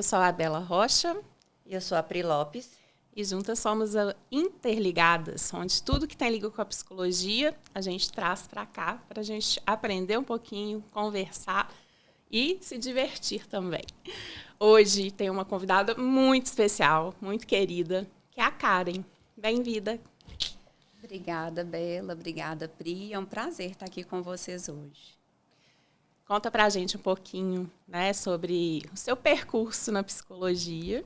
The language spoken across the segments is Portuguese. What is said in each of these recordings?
Eu sou a Bela Rocha. E eu sou a Pri Lopes. E juntas somos a Interligadas, onde tudo que tem liga com a psicologia, a gente traz para cá, para a gente aprender um pouquinho, conversar e se divertir também. Hoje tem uma convidada muito especial, muito querida, que é a Karen. Bem-vinda. Obrigada, Bela. Obrigada, Pri. É um prazer estar aqui com vocês hoje. Conta pra gente um pouquinho, né, sobre o seu percurso na psicologia.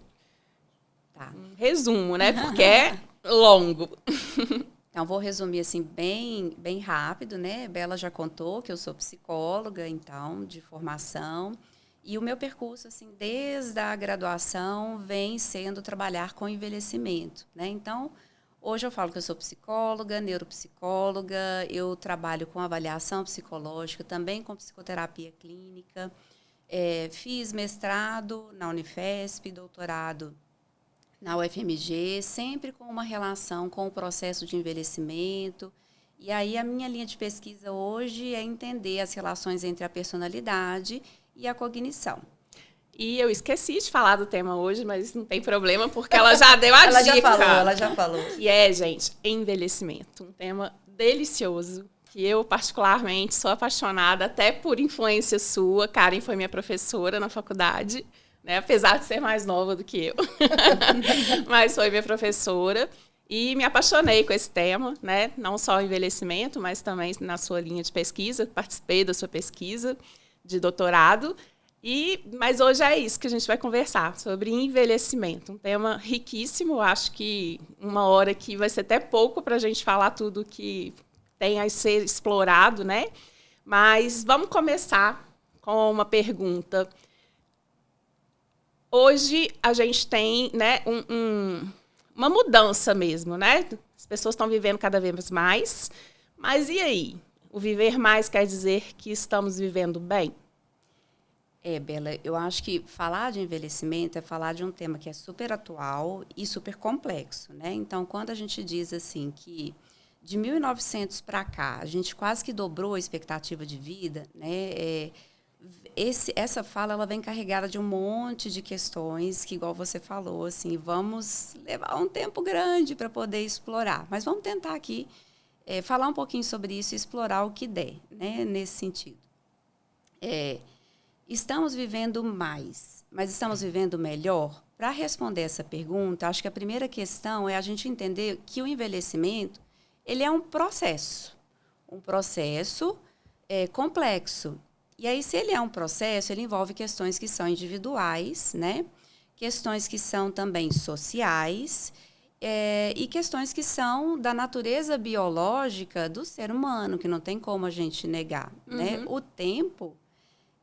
Tá. Um resumo, né, porque é longo. Então, vou resumir assim bem rápido, né? Bela já contou que eu sou psicóloga, então, de formação. E o meu percurso, assim, desde a graduação, vem sendo trabalhar com envelhecimento, né? Então, hoje eu falo que eu sou psicóloga, neuropsicóloga, eu trabalho com avaliação psicológica, também com psicoterapia clínica. Fiz mestrado na Unifesp, doutorado na UFMG, sempre com uma relação com o processo de envelhecimento. E aí a minha linha de pesquisa hoje é entender as relações entre a personalidade e a cognição. E eu esqueci de falar do tema hoje, mas não tem problema, porque ela já deu a dica. Ela já falou. E é, gente, envelhecimento. Um tema delicioso, que eu particularmente sou apaixonada, até por influência sua. Karen foi minha professora na faculdade, né? Apesar de ser mais nova do que eu. Mas foi minha professora. E me apaixonei com esse tema, né? Não só o envelhecimento, mas também na sua linha de pesquisa. Participei da sua pesquisa de doutorado. Mas hoje é isso que a gente vai conversar, sobre envelhecimento. Um tema riquíssimo, acho que uma hora aqui vai ser até pouco para a gente falar tudo que tem a ser explorado, né? Mas vamos começar com uma pergunta. Hoje a gente tem, né, uma mudança mesmo, né? As pessoas estão vivendo cada vez mais, mas e aí? O viver mais quer dizer que estamos vivendo bem? Bela, eu acho que falar de envelhecimento é falar de um tema que é super atual e super complexo, né? Então, quando a gente diz assim que de 1900 para cá, a gente quase que dobrou a expectativa de vida, né? Essa fala ela vem carregada de um monte de questões que, igual você falou, assim, vamos levar um tempo grande para poder explorar. Mas vamos tentar aqui falar um pouquinho sobre isso e explorar o que der, né? Nesse sentido. Estamos vivendo mais, mas estamos vivendo melhor? Para responder essa pergunta, acho que a primeira questão é a gente entender que o envelhecimento ele é um processo complexo. E aí, se ele é um processo, ele envolve questões que são individuais, né? Questões que são também sociais e questões que são da natureza biológica do ser humano, que não tem como a gente negar, né? O tempo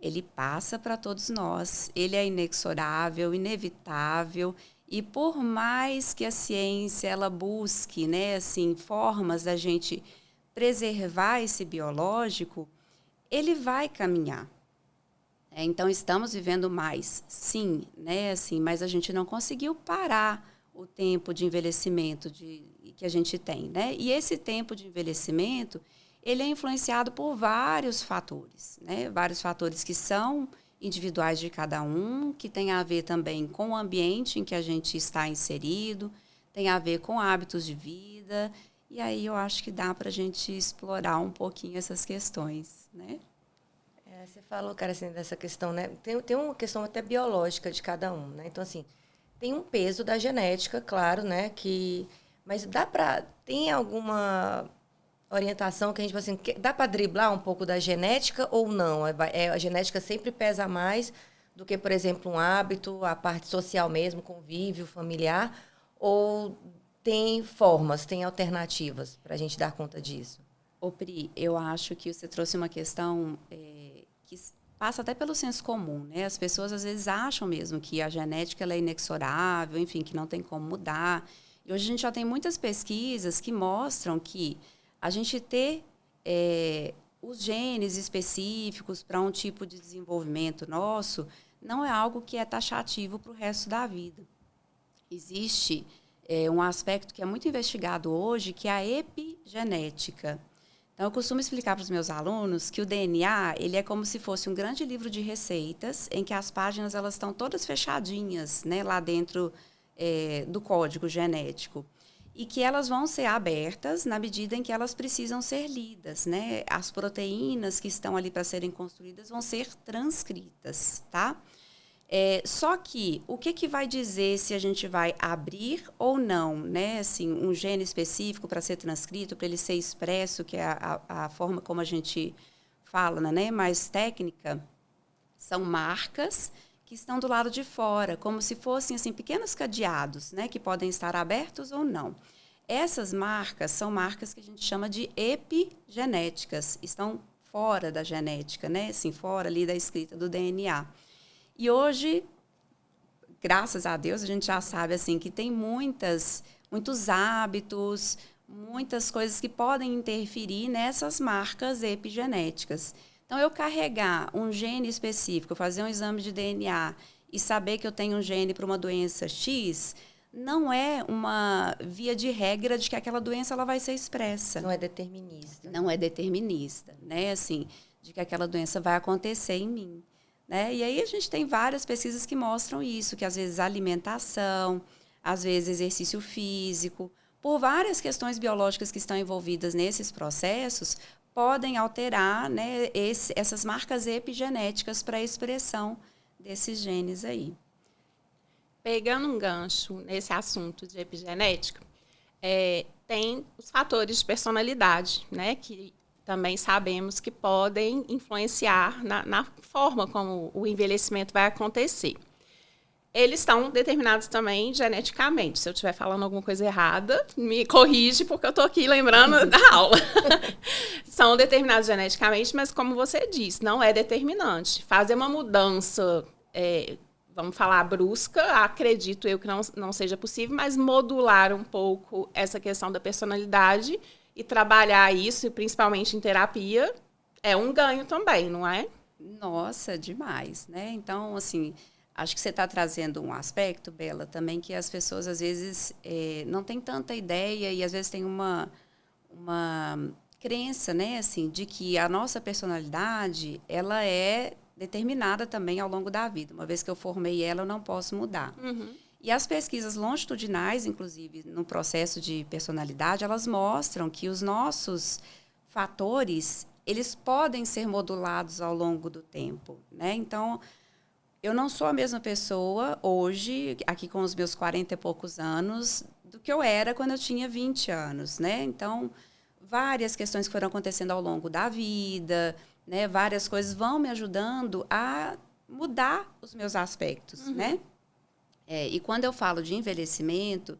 ele passa para todos nós, ele é inexorável, inevitável, e por mais que a ciência ela busque, né, assim, formas da gente preservar esse biológico, ele vai caminhar. Então, estamos vivendo mais, sim, né, assim, mas a gente não conseguiu parar o tempo de envelhecimento que a gente tem, né? E esse tempo de envelhecimento ele é influenciado por vários fatores, né? Vários fatores que são individuais de cada um, que tem a ver também com o ambiente em que a gente está inserido, tem a ver com hábitos de vida, e aí eu acho que dá para a gente explorar um pouquinho essas questões, né? Você falou, cara, assim, dessa questão, né? Tem uma questão até biológica de cada um, né? Então, assim, tem um peso da genética, claro, né? Mas tem alguma orientação que a gente, assim, dá para driblar um pouco da genética ou não? A genética sempre pesa mais do que, por exemplo, um hábito, a parte social mesmo, convívio familiar, ou tem formas, tem alternativas para a gente dar conta disso? Pri, eu acho que você trouxe uma questão que passa até pelo senso comum, né? As pessoas às vezes acham mesmo que a genética ela é inexorável, enfim, que não tem como mudar. E hoje a gente já tem muitas pesquisas que mostram que a gente ter os genes específicos para um tipo de desenvolvimento nosso não é algo que é taxativo para o resto da vida. Existe um aspecto que é muito investigado hoje, que é a epigenética. Então, eu costumo explicar para os meus alunos que o DNA, ele é como se fosse um grande livro de receitas, em que as páginas elas estão todas fechadinhas, né, lá dentro do código genético. E que elas vão ser abertas na medida em que elas precisam ser lidas, né? As proteínas que estão ali para serem construídas vão ser transcritas, tá? Só que o que vai dizer se a gente vai abrir ou não, né? Assim, um gene específico para ser transcrito, para ele ser expresso, que é a forma como a gente fala, né? Mais técnica, são marcas que estão do lado de fora, como se fossem assim, pequenos cadeados, né? Que podem estar abertos ou não. Essas marcas são marcas que a gente chama de epigenéticas, estão fora da genética, né? Assim, fora ali da escrita do DNA. E hoje, graças a Deus, a gente já sabe assim, que tem muitos hábitos, muitas coisas que podem interferir nessas marcas epigenéticas. Então, eu carregar um gene específico, fazer um exame de DNA e saber que eu tenho um gene para uma doença X, não é uma via de regra de que aquela doença ela vai ser expressa. Não é determinista. Não é determinista, né? Assim, de que aquela doença vai acontecer em mim. Né? E aí a gente tem várias pesquisas que mostram isso, que às vezes alimentação, às vezes exercício físico, por várias questões biológicas que estão envolvidas nesses processos, podem alterar, né, essas marcas epigenéticas para a expressão desses genes aí. Pegando um gancho nesse assunto de epigenética, tem os fatores de personalidade, né, que também sabemos que podem influenciar na forma como o envelhecimento vai acontecer. Eles estão determinados também geneticamente. Se eu estiver falando alguma coisa errada, me corrige, porque eu estou aqui lembrando da aula. São determinados geneticamente, mas como você disse, não é determinante. Fazer uma mudança, vamos falar, brusca, acredito eu que não seja possível, mas modular um pouco essa questão da personalidade e trabalhar isso, principalmente em terapia, é um ganho também, não é? Nossa, demais, né? Então, assim, acho que você está trazendo um aspecto, Bela, também que as pessoas, às vezes, não têm tanta ideia e, às vezes, tem uma crença, né, assim, de que a nossa personalidade, ela é determinada também ao longo da vida. Uma vez que eu formei ela, eu não posso mudar. Uhum. E as pesquisas longitudinais, inclusive, no processo de personalidade, elas mostram que os nossos fatores, eles podem ser modulados ao longo do tempo, né? Então, eu não sou a mesma pessoa hoje, aqui com os meus 40 e poucos anos, do que eu era quando eu tinha 20 anos, né? Então, várias questões que foram acontecendo ao longo da vida, né? Várias coisas vão me ajudando a mudar os meus aspectos, né? E quando eu falo de envelhecimento,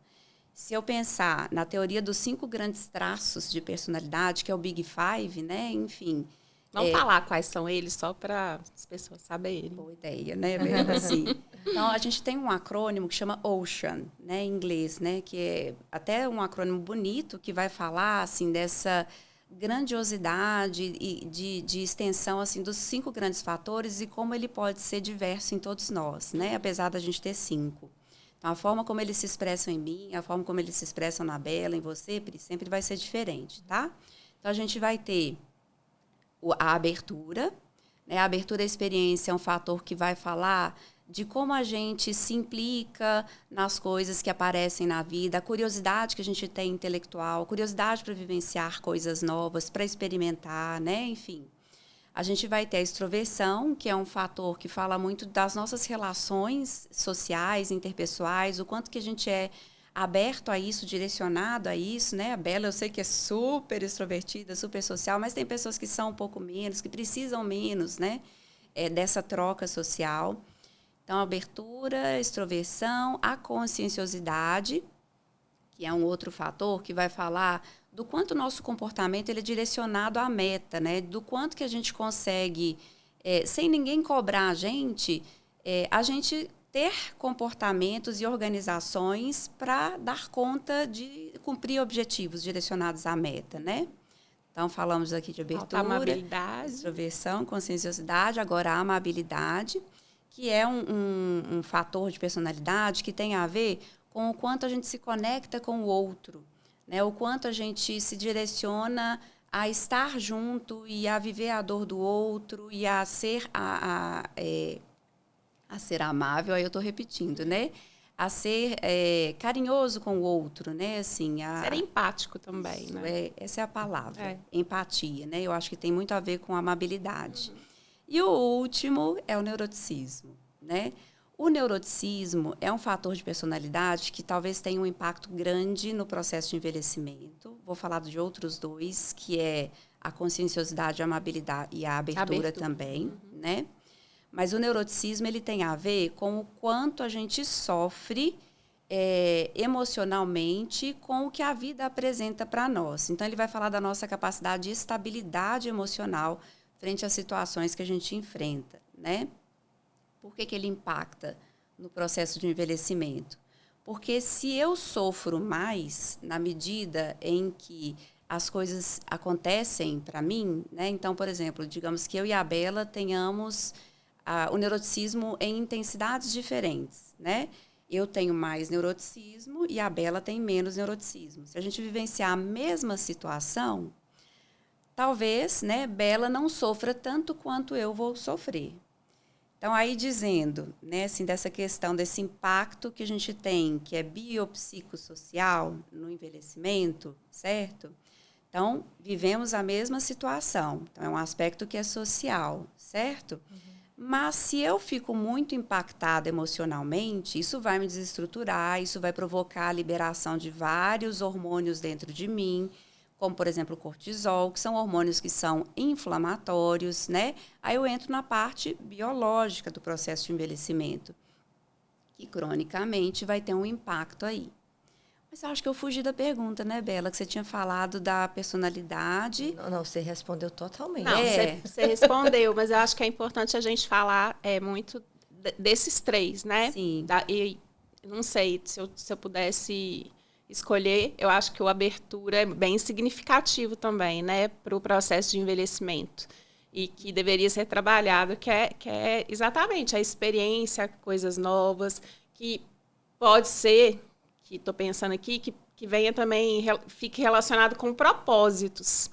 se eu pensar na teoria dos 5 grandes traços de personalidade, que é o Big Five, né? Enfim. Vamos falar quais são eles, só para as pessoas saberem. Boa ideia, né, Bela? Sim. Então, a gente tem um acrônimo que chama OCEAN, né, em inglês, né? Que é até um acrônimo bonito que vai falar, assim, dessa grandiosidade e de extensão assim dos 5 grandes fatores e como ele pode ser diverso em todos nós, né? Apesar da gente ter 5. Então, a forma como eles se expressam em mim, a forma como eles se expressam na Bela, em você, Pri, sempre vai ser diferente, tá? Então, a gente vai ter a abertura, né? A abertura da experiência é um fator que vai falar de como a gente se implica nas coisas que aparecem na vida, a curiosidade que a gente tem intelectual, a curiosidade para vivenciar coisas novas, para experimentar, né? Enfim. A gente vai ter a extroversão, que é um fator que fala muito das nossas relações sociais, interpessoais, o quanto que a gente é aberto a isso, direcionado a isso, né? A Bela, eu sei que é super extrovertida, super social, mas tem pessoas que são um pouco menos, que precisam menos, né? Dessa troca social. Então, a abertura, a extroversão, a conscienciosidade, que é um outro fator que vai falar do quanto o nosso comportamento ele é direcionado à meta, né? Do quanto que a gente consegue, sem ninguém cobrar a gente ter comportamentos e organizações para dar conta de cumprir objetivos direcionados à meta, né? Então, falamos aqui de abertura, amabilidade, extroversão, conscienciosidade, agora a amabilidade, que é um fator de personalidade que tem a ver com o quanto a gente se conecta com o outro, né? O quanto a gente se direciona a estar junto e a viver a dor do outro e a ser a ser amável, aí eu estou repetindo, né? A ser carinhoso com o outro, né? Assim, Ser empático também, isso, né? essa é a palavra, É. empatia, né? Eu acho que tem muito a ver com amabilidade. E o último é o neuroticismo, né? O neuroticismo é um fator de personalidade que talvez tenha um impacto grande no processo de envelhecimento. Vou falar de outros dois, que é a conscienciosidade, a amabilidade e a abertura também, né? Mas o neuroticismo ele tem a ver com o quanto a gente sofre emocionalmente com o que a vida apresenta para nós. Então, ele vai falar da nossa capacidade de estabilidade emocional frente às situações que a gente enfrenta, né? Por que ele impacta no processo de envelhecimento? Porque se eu sofro mais na medida em que as coisas acontecem para mim, né? Então, por exemplo, digamos que eu e a Bela tenhamos o neuroticismo em intensidades diferentes, né? Eu tenho mais neuroticismo e a Bela tem menos neuroticismo. Se a gente vivenciar a mesma situação, talvez, né, Bela não sofra tanto quanto eu vou sofrer. Então, aí dizendo, né, assim, dessa questão, desse impacto que a gente tem, que é biopsicossocial no envelhecimento, certo? Então, vivemos a mesma situação. Então, é um aspecto que é social, certo? Mas se eu fico muito impactada emocionalmente, isso vai me desestruturar, isso vai provocar a liberação de vários hormônios dentro de mim, como, por exemplo, o cortisol, que são hormônios que são inflamatórios, né? Aí eu entro na parte biológica do processo de envelhecimento, que cronicamente vai ter um impacto aí. Mas eu acho que eu fugi da pergunta, né, Bela? Que você tinha falado da personalidade. Não, você respondeu totalmente. Não, você respondeu, mas eu acho que é importante a gente falar muito desses três, né? Sim. E não sei, se eu pudesse escolher, eu acho que o abertura é bem significativo também, né, para o processo de envelhecimento. E que deveria ser trabalhado, que é exatamente a experiência, coisas novas, que pode ser, que estou pensando aqui, que venha também, fique relacionado com propósitos,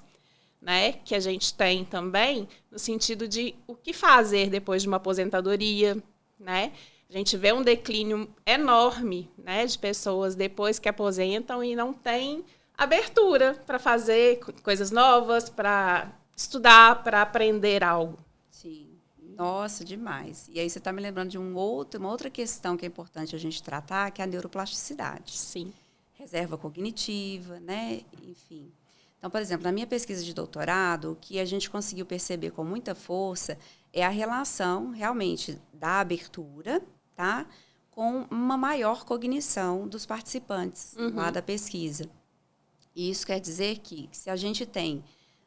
né, que a gente tem também, no sentido de o que fazer depois de uma aposentadoria, né? A gente vê um declínio enorme, né, de pessoas depois que aposentam e não tem abertura para fazer coisas novas, para estudar, para aprender algo. Sim. Nossa, demais. E aí você está me lembrando de uma outra questão que é importante a gente tratar, que é a neuroplasticidade. Sim. Reserva cognitiva, né? Enfim. Então, por exemplo, na minha pesquisa de doutorado, o que a gente conseguiu perceber com muita força é a relação, realmente, da abertura, tá? Com uma maior cognição dos participantes lá da pesquisa. E isso quer dizer que, se a gente tem...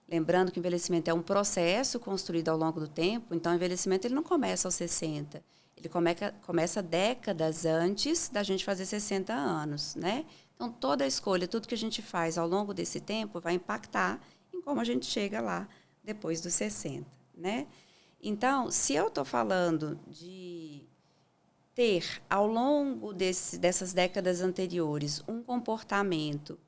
Lembrando que o envelhecimento é um processo construído ao longo do tempo, então o envelhecimento ele não começa aos 60. Ele começa décadas antes da gente fazer 60 anos, né? Então, toda a escolha, tudo que a gente faz ao longo desse tempo vai impactar em como a gente chega lá depois dos 60, né? Então, se eu estou falando de ter, ao longo dessas décadas anteriores, um comportamento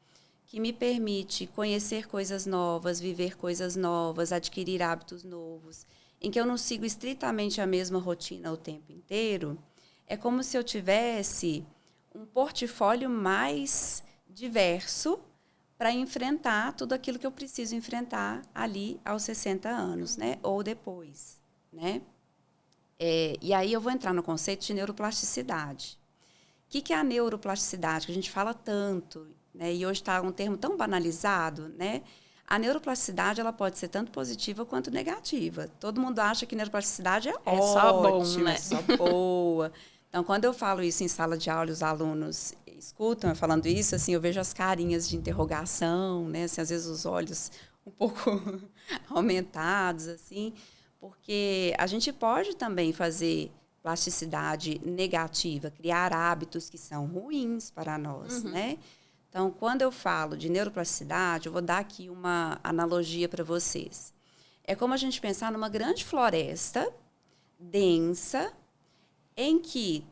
que me permite conhecer coisas novas, viver coisas novas, adquirir hábitos novos, em que eu não sigo estritamente a mesma rotina o tempo inteiro, é como se eu tivesse um portfólio mais diverso para enfrentar tudo aquilo que eu preciso enfrentar ali aos 60 anos, né? Ou depois, né? E aí eu vou entrar no conceito de neuroplasticidade. O que é a neuroplasticidade? Que a gente fala tanto, né? E hoje está um termo tão banalizado, né? A neuroplasticidade ela pode ser tanto positiva quanto negativa. Todo mundo acha que neuroplasticidade é ótima, só bom, né? só boa. Então, quando eu falo isso em sala de aula, os alunos escutam eu falando isso, assim, eu vejo as carinhas de interrogação, né? Assim, às vezes os olhos um pouco aumentados, assim, porque a gente pode também fazer plasticidade negativa, criar hábitos que são ruins para nós, né? Então, quando eu falo de neuroplasticidade, eu vou dar aqui uma analogia para vocês. É como a gente pensar numa grande floresta densa, em que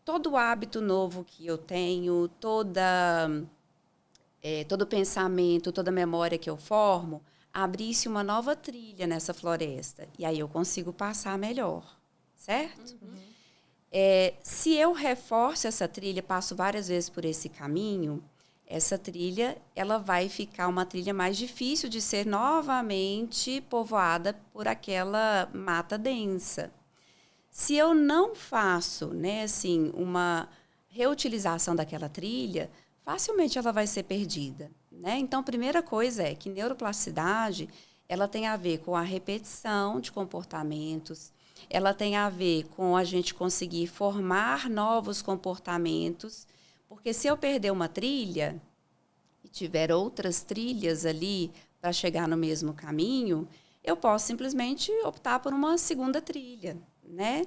todo hábito novo que eu tenho, todo pensamento, toda memória que eu formo, abrisse uma nova trilha nessa floresta. E aí eu consigo passar melhor, certo? Se eu reforço essa trilha, passo várias vezes por esse caminho, essa trilha ela vai ficar uma trilha mais difícil de ser novamente povoada por aquela mata densa. Se eu não faço, né, assim, uma reutilização daquela trilha, facilmente ela vai ser perdida, né? Então, a primeira coisa é que neuroplasticidade ela tem a ver com a repetição de comportamentos, ela tem a ver com a gente conseguir formar novos comportamentos, porque se eu perder uma trilha e tiver outras trilhas ali para chegar no mesmo caminho, eu posso simplesmente optar por uma segunda trilha, né?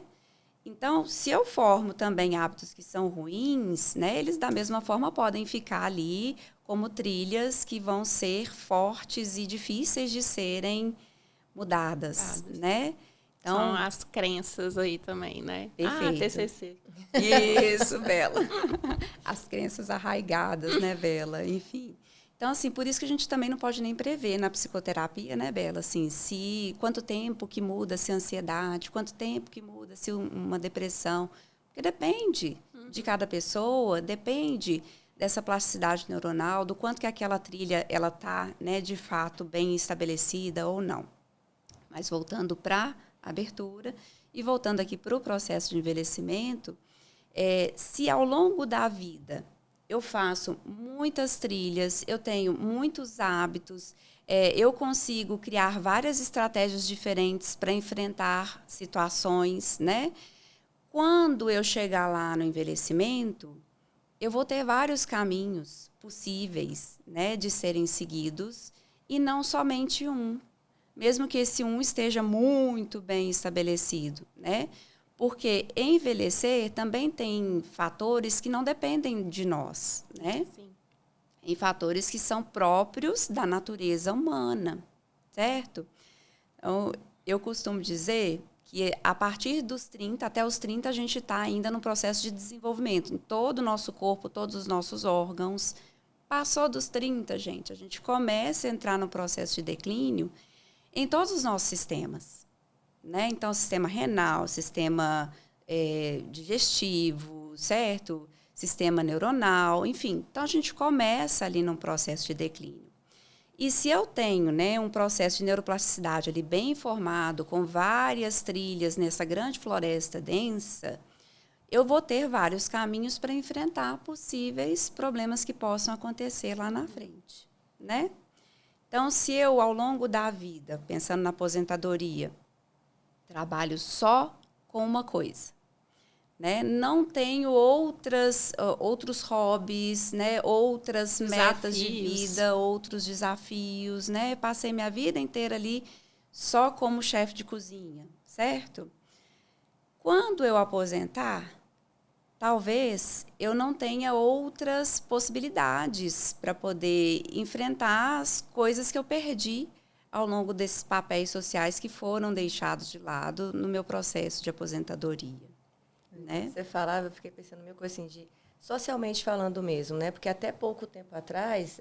Então, se eu formo também hábitos que são ruins, né, eles da mesma forma podem ficar ali como trilhas que vão ser fortes e difíceis de serem mudadas, né? Então, são as crenças aí também, né? Perfeito. TCC. Isso, Bela. As crenças arraigadas, né, Bela? Enfim. Então, assim, por isso que a gente também não pode nem prever na psicoterapia, né, Bela? Assim, quanto tempo que muda-se a ansiedade, quanto tempo que muda-se uma depressão. Porque depende de cada pessoa, depende dessa plasticidade neuronal, do quanto que aquela trilha ela está, né, de fato, bem estabelecida ou não. Mas voltando para a abertura e voltando aqui para o processo de envelhecimento, se ao longo da vida eu faço muitas trilhas, eu tenho muitos hábitos, eu consigo criar várias estratégias diferentes para enfrentar situações, né? Quando eu chegar lá no envelhecimento, eu vou ter vários caminhos possíveis, né, de serem seguidos e não somente um, mesmo que esse um esteja muito bem estabelecido, né? Porque envelhecer também tem fatores que não dependem de nós, né? Sim. Em fatores que são próprios da natureza humana, certo? Então, eu costumo dizer que a partir dos 30, até os 30, a gente está ainda no processo de desenvolvimento em todo o nosso corpo, todos os nossos órgãos. Passou dos 30, gente, a gente começa a entrar no processo de declínio em todos os nossos sistemas. Né? Então, sistema renal, sistema digestivo, certo? Sistema neuronal, enfim. Então, a gente começa ali num processo de declínio. E se eu tenho, né, um processo de neuroplasticidade ali bem formado, com várias trilhas nessa grande floresta densa, eu vou ter vários caminhos para enfrentar possíveis problemas que possam acontecer lá na frente, né? Então, se eu, ao longo da vida, pensando na aposentadoria, trabalho só com uma coisa, né? Não tenho outros hobbies, né? Outras metas de vida, outros desafios, né? Passei minha vida inteira ali só como chefe de cozinha, certo? Quando eu aposentar, talvez eu não tenha outras possibilidades para poder enfrentar as coisas que eu perdi ao longo desses papéis sociais que foram deixados de lado no meu processo de aposentadoria. Né? Você falava, eu fiquei pensando meio coisa assim, socialmente falando mesmo, né? Porque até pouco tempo atrás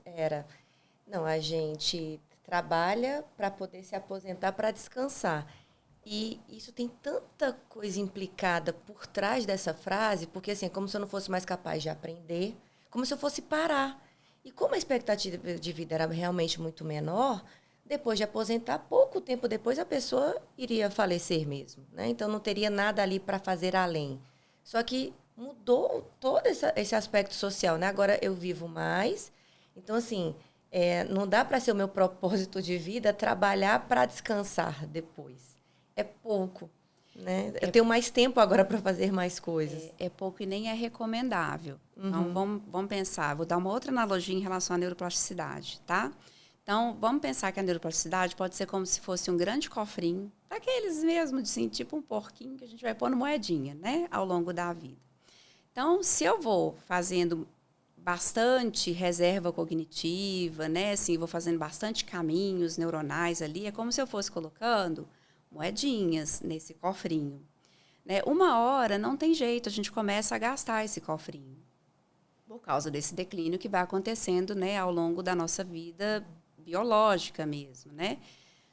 a gente trabalha para poder se aposentar, para descansar. E isso tem tanta coisa implicada por trás dessa frase, porque assim, é como se eu não fosse mais capaz de aprender, como se eu fosse parar. E como a expectativa de vida era realmente muito menor, depois de aposentar, pouco tempo depois, a pessoa iria falecer mesmo, né? Então, não teria nada ali para fazer além. Só que mudou todo esse aspecto social, né? Agora eu vivo mais. Então, assim, não dá para ser o meu propósito de vida trabalhar para descansar depois. É pouco, né? Eu tenho mais tempo agora para fazer mais coisas. É pouco e nem é recomendável. Então, vamos pensar. Vou dar uma outra analogia em relação à neuroplasticidade, tá? Então, vamos pensar que a neuroplasticidade pode ser como se fosse um grande cofrinho, daqueles mesmo, assim, tipo um porquinho que a gente vai pôr moedinha, né, ao longo da vida. Então, se eu vou fazendo bastante reserva cognitiva, né, assim, vou fazendo bastante caminhos neuronais ali, é como se eu fosse colocando moedinhas nesse cofrinho. Né? Uma hora, não tem jeito, a gente começa a gastar esse cofrinho, por causa desse declínio que vai acontecendo, né, ao longo da nossa vida biológica mesmo, né?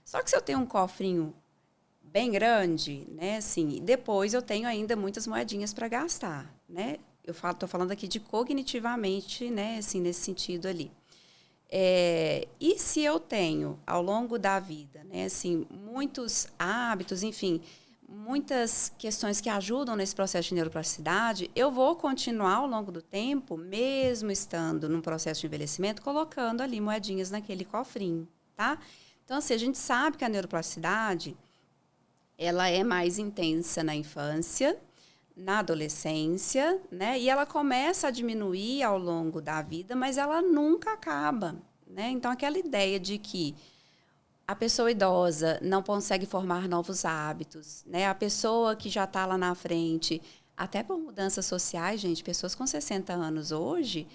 Só que se eu tenho um cofrinho bem grande, né, assim, depois eu tenho ainda muitas moedinhas para gastar, né? Estou falando aqui de cognitivamente, né, assim, nesse sentido ali. E se eu tenho, ao longo da vida, né, assim, muitos hábitos, enfim, muitas questões que ajudam nesse processo de neuroplasticidade, eu vou continuar ao longo do tempo, mesmo estando num processo de envelhecimento, colocando ali moedinhas naquele cofrinho, tá? Então, assim, a gente sabe que a neuroplasticidade, ela é mais intensa na infância, na adolescência, né? E ela começa a diminuir ao longo da vida, mas ela nunca acaba, né? Então, aquela ideia de que a pessoa idosa não consegue formar novos hábitos, né? A pessoa que já está lá na frente, até por mudanças sociais, gente, pessoas com 60 anos hoje,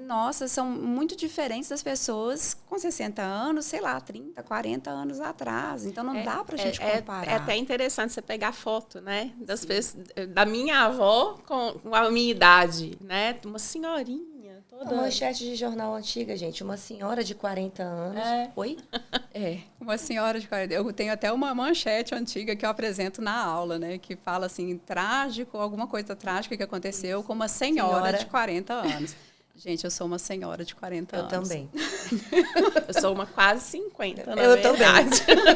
nossa, são muito diferentes das pessoas com 60 anos, sei lá, 30, 40 anos atrás. Então, não dá para a gente comparar. É até interessante você pegar foto, né? Da minha avó com a minha idade, né? Uma senhorinha. Uma manchete de jornal antiga, gente. Uma senhora de 40 anos. Oi? Uma senhora de 40 anos. Eu tenho até uma manchete antiga que eu apresento na aula, né? Que fala assim, trágico, alguma coisa trágica que aconteceu com uma senhora de 40 anos. Gente, eu sou uma senhora de 40 anos. Eu também. Eu sou uma quase 50, na eu verdade. também.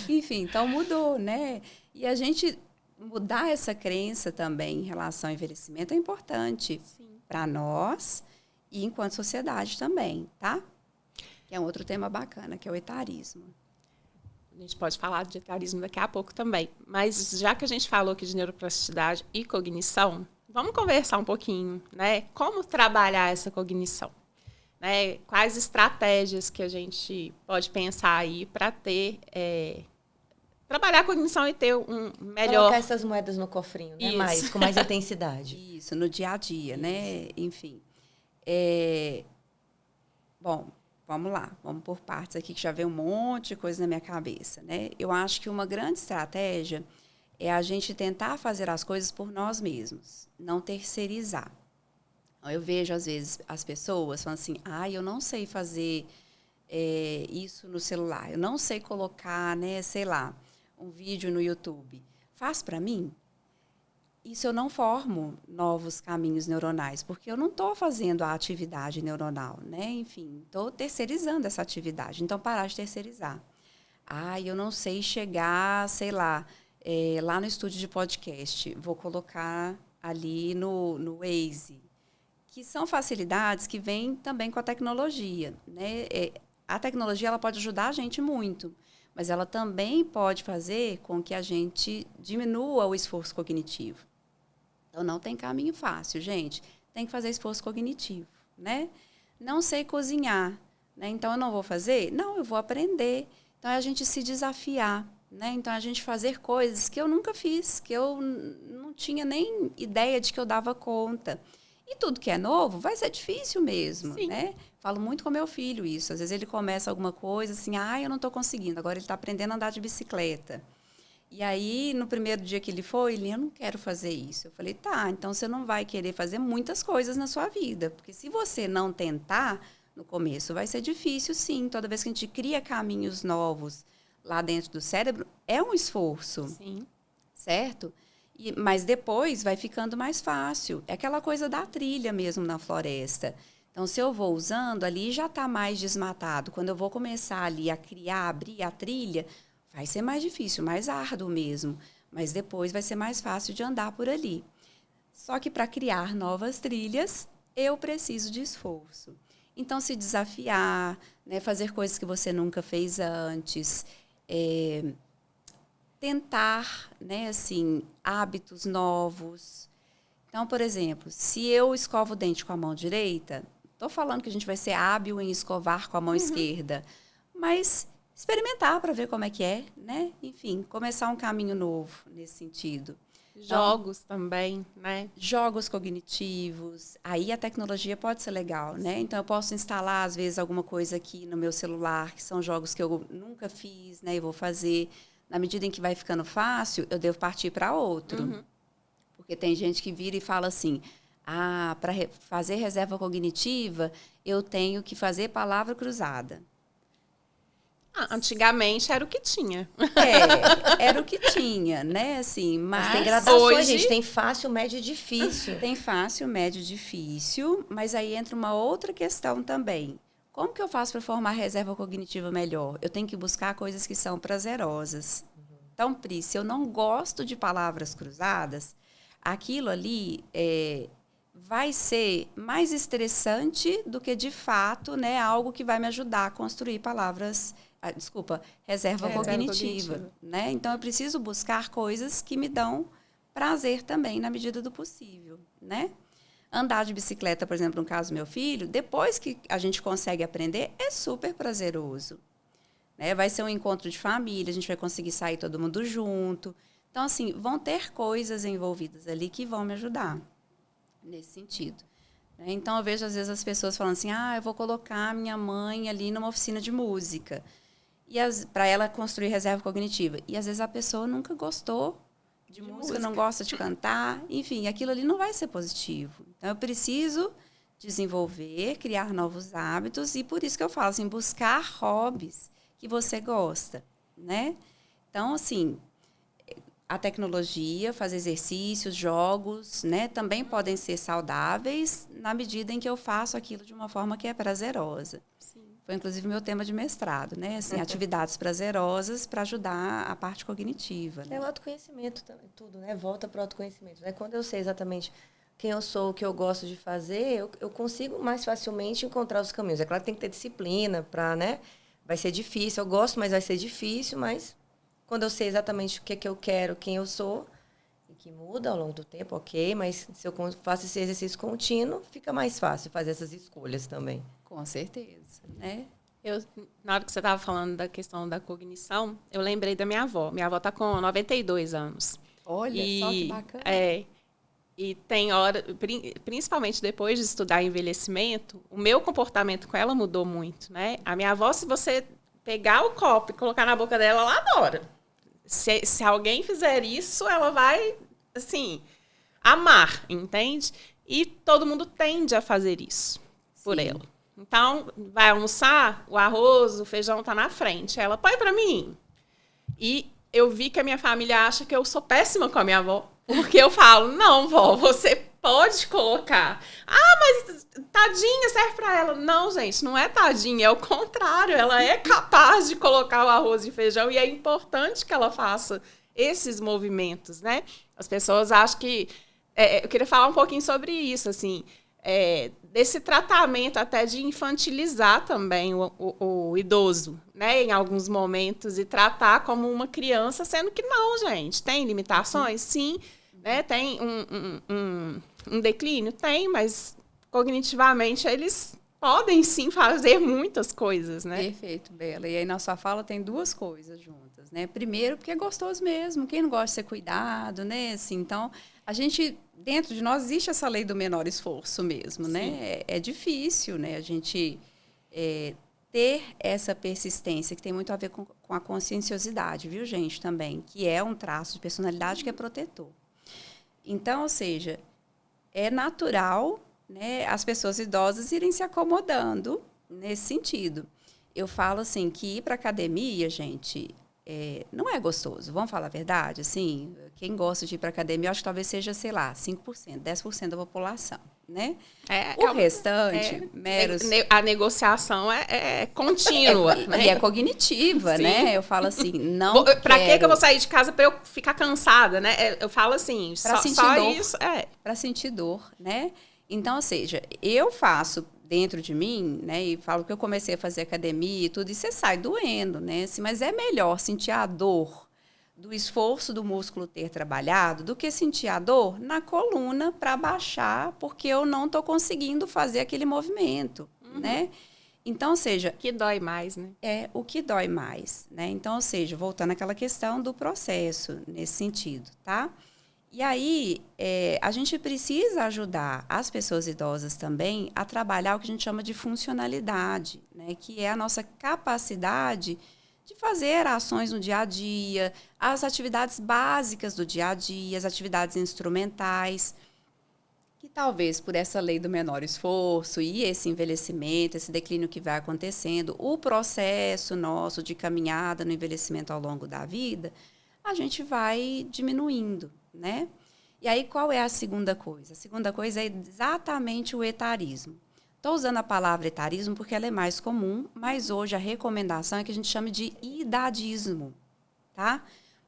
Enfim, então mudou, né? E a gente mudar essa crença também em relação ao envelhecimento é importante para nós e enquanto sociedade também, tá? Que é um outro tema bacana, que é o etarismo. A gente pode falar de etarismo daqui a pouco também. Mas já que a gente falou aqui de neuroplasticidade e cognição, vamos conversar um pouquinho, né? Como trabalhar essa cognição? Né? Quais estratégias que a gente pode pensar aí para ter... trabalhar a cognição e ter um melhor... Colocar essas moedas no cofrinho, né? Com mais intensidade. Isso, no dia a dia, né? Enfim. Bom, vamos lá. Vamos por partes aqui, que já veio um monte de coisa na minha cabeça, né? Eu acho que uma grande estratégia é a gente tentar fazer as coisas por nós mesmos, não terceirizar. Eu vejo, às vezes, as pessoas falando assim, eu não sei fazer isso no celular, eu não sei colocar, né, sei lá, um vídeo no YouTube. Faz para mim? Isso eu não formo novos caminhos neuronais, porque eu não estou fazendo a atividade neuronal, né? Enfim, estou terceirizando essa atividade. Então, parar de terceirizar. Eu não sei chegar, sei lá, lá no estúdio de podcast. Vou colocar ali no Waze, que são facilidades que vêm também com a tecnologia, né? A tecnologia ela pode ajudar a gente muito, mas ela também pode fazer com que a gente diminua o esforço cognitivo. Então, não tem caminho fácil, gente. Tem que fazer esforço cognitivo, né? Não sei cozinhar, né? Então, eu não vou fazer? Não, eu vou aprender. Então, é a gente se desafiar, né? Então, a gente fazer coisas que eu nunca fiz, que eu não tinha nem ideia de que eu dava conta. E tudo que é novo vai ser difícil mesmo, né? Falo muito com meu filho isso. Às vezes ele começa alguma coisa assim, eu não estou conseguindo. Agora ele está aprendendo a andar de bicicleta. E aí, no primeiro dia que ele foi, eu não quero fazer isso. Eu falei, então você não vai querer fazer muitas coisas na sua vida. Porque se você não tentar, no começo vai ser difícil, sim. Toda vez que a gente cria caminhos novos lá dentro do cérebro, é um esforço. Sim. Certo? Mas depois vai ficando mais fácil. É aquela coisa da trilha mesmo na floresta. Então, se eu vou usando, ali já está mais desmatado. Quando eu vou começar ali a criar, abrir a trilha, vai ser mais difícil, mais árduo mesmo. Mas depois vai ser mais fácil de andar por ali. Só que para criar novas trilhas, eu preciso de esforço. Então, se desafiar, né, fazer coisas que você nunca fez antes, tentar, né, assim, hábitos novos. Então, por exemplo, se eu escovo o dente com a mão direita, estou falando que a gente vai ser hábil em escovar com a mão esquerda, mas experimentar para ver como é que é, né? Enfim, começar um caminho novo nesse sentido. Jogos também, né? Jogos cognitivos. Aí a tecnologia pode ser legal, né? Então, eu posso instalar, às vezes, alguma coisa aqui no meu celular, que são jogos que eu nunca fiz, né? E vou fazer. Na medida em que vai ficando fácil, eu devo partir para outro. Porque tem gente que vira e fala assim, para fazer reserva cognitiva, eu tenho que fazer palavra cruzada. Antigamente era o que tinha. Era o que tinha, né? Assim, mas tem gradações, hoje... gente. Tem fácil, médio e difícil. Tem fácil, médio, difícil, mas aí entra uma outra questão também. Como que eu faço para formar reserva cognitiva melhor? Eu tenho que buscar coisas que são prazerosas. Então, Pri, se eu não gosto de palavras cruzadas, aquilo ali vai ser mais estressante do que, de fato, né, algo que vai me ajudar a construir reserva cognitiva. Né? Então, eu preciso buscar coisas que me dão prazer também, na medida do possível. Né? Andar de bicicleta, por exemplo, no caso do meu filho, depois que a gente consegue aprender, é super prazeroso. Né? Vai ser um encontro de família, a gente vai conseguir sair todo mundo junto. Então, assim, vão ter coisas envolvidas ali que vão me ajudar nesse sentido. Então, eu vejo, às vezes, as pessoas falando assim, eu vou colocar minha mãe ali numa oficina de música para ela construir reserva cognitiva. E, às vezes, a pessoa nunca gostou de música, não gosta de cantar. Enfim, aquilo ali não vai ser positivo. Então, eu preciso desenvolver, criar novos hábitos. E por isso que eu falo assim, buscar hobbies que você gosta, né? Então, assim, a tecnologia, fazer exercícios, jogos, né, também podem ser saudáveis na medida em que eu faço aquilo de uma forma que é prazerosa. Sim. Foi, inclusive, meu tema de mestrado, né? Assim, atividades prazerosas para ajudar a parte cognitiva. Né? É o autoconhecimento também, tudo, né? Volta para o autoconhecimento. Né? Quando eu sei exatamente quem eu sou, o que eu gosto de fazer, eu consigo mais facilmente encontrar os caminhos. É claro que tem que ter disciplina para, né? Vai ser difícil, eu gosto, mas vai ser difícil, mas quando eu sei exatamente o que eu quero, quem eu sou, e que muda ao longo do tempo, ok, mas se eu faço esse exercício contínuo, fica mais fácil fazer essas escolhas também. Com certeza, né? Na hora que você estava falando da questão da cognição, eu lembrei da minha avó. Minha avó está com 92 anos. Olha, só que bacana. E tem hora, principalmente depois de estudar envelhecimento, o meu comportamento com ela mudou muito, né? A minha avó, se você pegar o copo e colocar na boca dela, ela adora. Se alguém fizer isso, ela vai, assim, amar, entende? E todo mundo tende a fazer isso por ela. Então, vai almoçar, o arroz, o feijão tá na frente. Ela, põe pra mim. E eu vi que a minha família acha que eu sou péssima com a minha avó. Porque eu falo, não, vó, você pode colocar. Mas tadinha serve pra ela. Não, gente, não é tadinha, é o contrário. Ela é capaz de colocar o arroz e feijão e é importante que ela faça esses movimentos, né? As pessoas acham que... eu queria falar um pouquinho sobre isso, assim, desse tratamento até de infantilizar também o idoso, né? Em alguns momentos, e tratar como uma criança, sendo que não, gente. Tem limitações? Sim. Né? Tem um declínio? Tem, mas cognitivamente eles podem sim fazer muitas coisas, né? Perfeito, Bela. E aí na sua fala tem duas coisas juntas, né? Primeiro, porque é gostoso mesmo. Quem não gosta de ser cuidado, né? Assim, então, a gente, dentro de nós, existe essa lei do menor esforço mesmo, né? É difícil, né? A gente ter essa persistência, que tem muito a ver com a conscienciosidade, viu, gente, também, que é um traço de personalidade que é protetor. Então, ou seja, é natural, né, as pessoas idosas irem se acomodando nesse sentido. Eu falo assim, que ir para academia, gente, não é gostoso. Vamos falar a verdade? Assim, quem gosta de ir para academia, eu acho que talvez seja, sei lá, 5%, 10% da população, né? O restante, meros... A negociação é contínua. Né? E é cognitiva, sim, né? Eu falo assim, não Para que eu vou sair de casa para eu ficar cansada, né? Eu falo assim, só isso... Para sentir dor, né? Então, ou seja, eu faço dentro de mim, né, e falo que eu comecei a fazer academia e tudo, e você sai doendo, né, assim, mas é melhor sentir a dor do esforço do músculo ter trabalhado do que sentir a dor na coluna para baixar, porque eu não estou conseguindo fazer aquele movimento, né? Então, ou seja... O que dói mais, né? É o que dói mais, né? Então, ou seja, voltando àquela questão do processo, nesse sentido, tá? E aí, a gente precisa ajudar as pessoas idosas também a trabalhar o que a gente chama de funcionalidade, né? Que é a nossa capacidade de fazer ações no dia a dia, as atividades básicas do dia a dia, as atividades instrumentais, que que talvez por essa lei do menor esforço e esse envelhecimento, esse declínio que vai acontecendo, o processo nosso de caminhada no envelhecimento ao longo da vida, a gente vai diminuindo, né? E aí, qual é a segunda coisa? A segunda coisa é exatamente o etarismo. Estou usando a palavra etarismo porque ela é mais comum, mas hoje a recomendação é que a gente chame de idadismo, tá?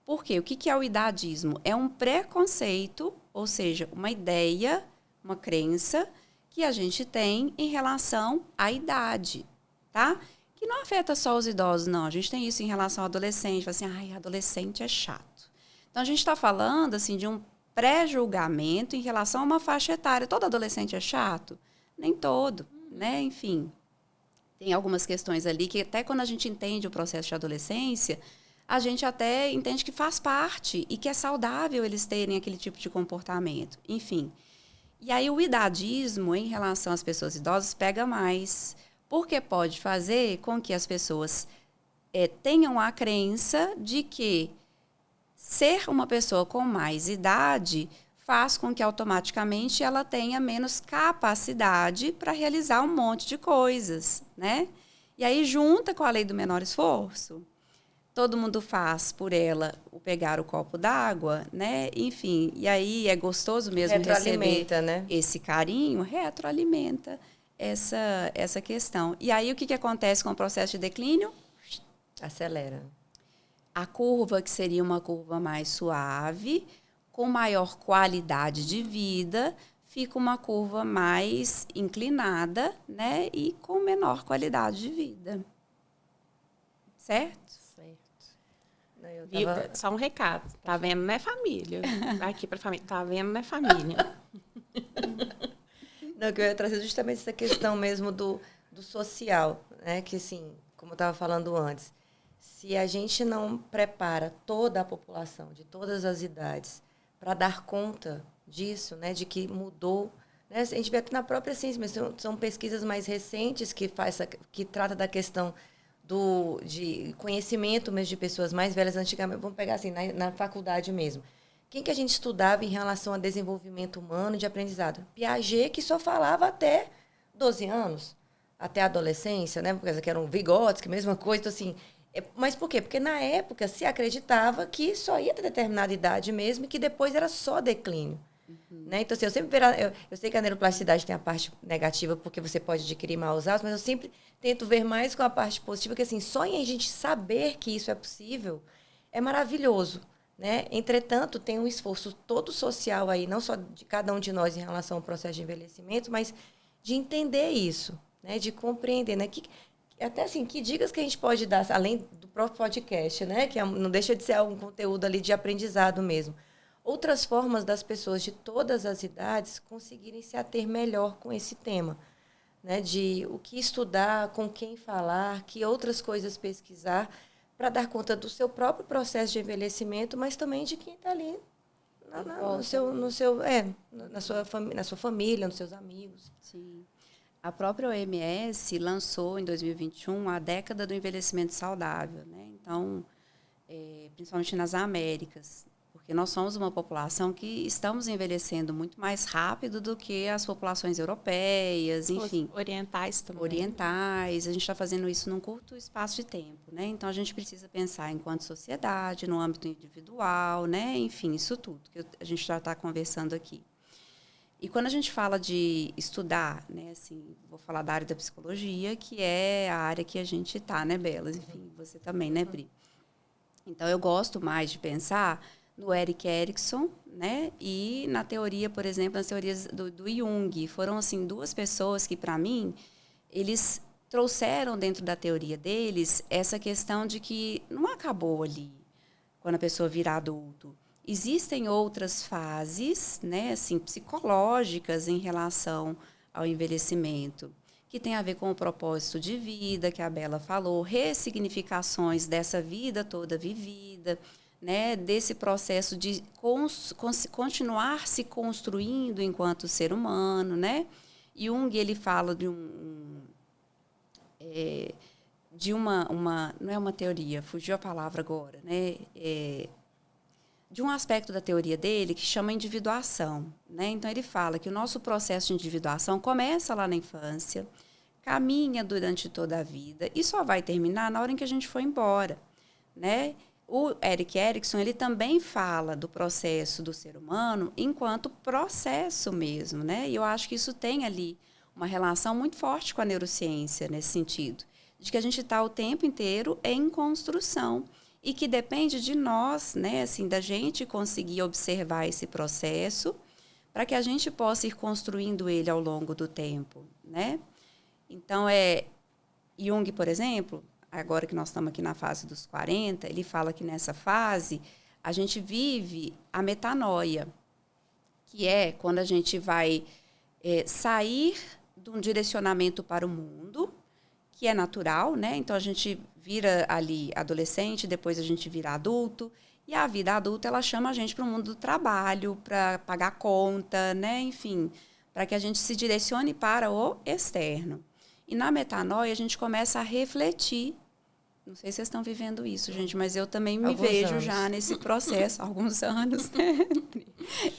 Por quê? O que é o idadismo? É um preconceito, ou seja, uma ideia, uma crença que a gente tem em relação à idade, tá? Que não afeta só os idosos, não. A gente tem isso em relação ao adolescente. Fala assim, ai, adolescente é chato. Então, a gente está falando, assim, de um pré-julgamento em relação a uma faixa etária. Todo adolescente é chato? Nem todo, né? Enfim, tem algumas questões ali que até quando a gente entende o processo de adolescência, a gente até entende que faz parte e que é saudável eles terem aquele tipo de comportamento. Enfim. E aí o idadismo em relação às pessoas idosas pega mais, porque pode fazer com que as pessoas tenham a crença de que ser uma pessoa com mais idade faz com que automaticamente ela tenha menos capacidade para realizar um monte de coisas, né? E aí junta com a lei do menor esforço. Todo mundo faz por ela o pegar o copo d'água, né? Enfim, e aí é gostoso mesmo receber né? esse carinho, retroalimenta essa questão. E aí o que acontece com o processo de declínio? Acelera. A curva, que seria uma curva mais suave, com maior qualidade de vida, fica uma curva mais inclinada, né? E com menor qualidade de vida. Certo? Só um recado. Tá vendo, né, família? Vai aqui pra família. Tá vendo, né, família? Não, que eu ia trazer justamente essa questão mesmo do social, né? Que, assim, como eu estava falando antes, se a gente não prepara toda a população, de todas as idades, para dar conta disso, né? De que mudou, né? A gente vê até na própria ciência, mas são pesquisas mais recentes que trata da questão de conhecimento mesmo de pessoas mais velhas antigamente. Vamos pegar assim, na faculdade mesmo. Quem que a gente estudava em relação a desenvolvimento humano de aprendizado? Piaget, que só falava até 12 anos, até a adolescência, né? Porque eram Vygotsky, mesma coisa. Então, assim, mas por quê? Porque na época se acreditava que só ia ter determinada idade mesmo e que depois era só declínio. Né? Então, assim, eu sei que a neuroplasticidade tem a parte negativa porque você pode adquirir maus hábitos, mas eu sempre tento ver mais com a parte positiva, que assim, só em a gente saber que isso é possível é maravilhoso. Né? Entretanto, tem um esforço todo social aí, não só de cada um de nós em relação ao processo de envelhecimento, mas de entender isso, né? De compreender, né? Até assim, que dicas que a gente pode dar, além do próprio podcast, né? Que não deixa de ser algum conteúdo ali de aprendizado mesmo. Outras formas das pessoas de todas as idades conseguirem se ater melhor com esse tema, né? De o que estudar, com quem falar, que outras coisas pesquisar, para dar conta do seu próprio processo de envelhecimento, mas também de quem está ali na sua família, nos seus amigos. Sim. A própria OMS lançou em 2021 a década do envelhecimento saudável, né? Então, principalmente nas Américas, porque nós somos uma população que estamos envelhecendo muito mais rápido do que as populações europeias, enfim. Orientais também. Orientais, a gente está fazendo isso num curto espaço de tempo, né? Então, a gente precisa pensar enquanto sociedade, no âmbito individual, né? Enfim, isso tudo que a gente já está conversando aqui. E quando a gente fala de estudar, né, assim, vou falar da área da psicologia, que é a área que a gente está, né, Bela? Enfim, você também, né, Bri? Então, eu gosto mais de pensar no Erik Erikson, né, e na teoria, por exemplo, nas teorias do Jung. Foram, assim, duas pessoas que, para mim, eles trouxeram dentro da teoria deles essa questão de que não acabou ali, quando a pessoa vira adulto. Existem outras fases, né, assim, psicológicas em relação ao envelhecimento, que tem a ver com o propósito de vida, que a Bela falou, ressignificações dessa vida toda vivida, né, desse processo de continuar se construindo enquanto ser humano, né? Jung, ele fala de uma não é uma teoria, fugiu a palavra agora, né? de um aspecto da teoria dele que chama individuação, né? Então, ele fala que o nosso processo de individuação começa lá na infância, caminha durante toda a vida e só vai terminar na hora em que a gente for embora, né? O Erik Erikson, ele também fala do processo do ser humano enquanto processo mesmo, né? E eu acho que isso tem ali uma relação muito forte com a neurociência nesse sentido, de que a gente está o tempo inteiro em construção e que depende de nós, né, assim, da gente conseguir observar esse processo para que a gente possa ir construindo ele ao longo do tempo, né? Então, Jung, por exemplo, agora que nós estamos aqui na fase dos 40, ele fala que nessa fase a gente vive a metanoia, que é quando a gente vai sair de um direcionamento para o mundo, que é natural, né? Então, a gente vira ali adolescente, depois a gente vira adulto, e a vida adulta, ela chama a gente para o mundo do trabalho, para pagar conta, né? Enfim, para que a gente se direcione para o externo. E na metanoia, a gente começa a refletir. Não sei se vocês estão vivendo isso, gente, mas eu também me vejo já nesse processo, há alguns anos, né?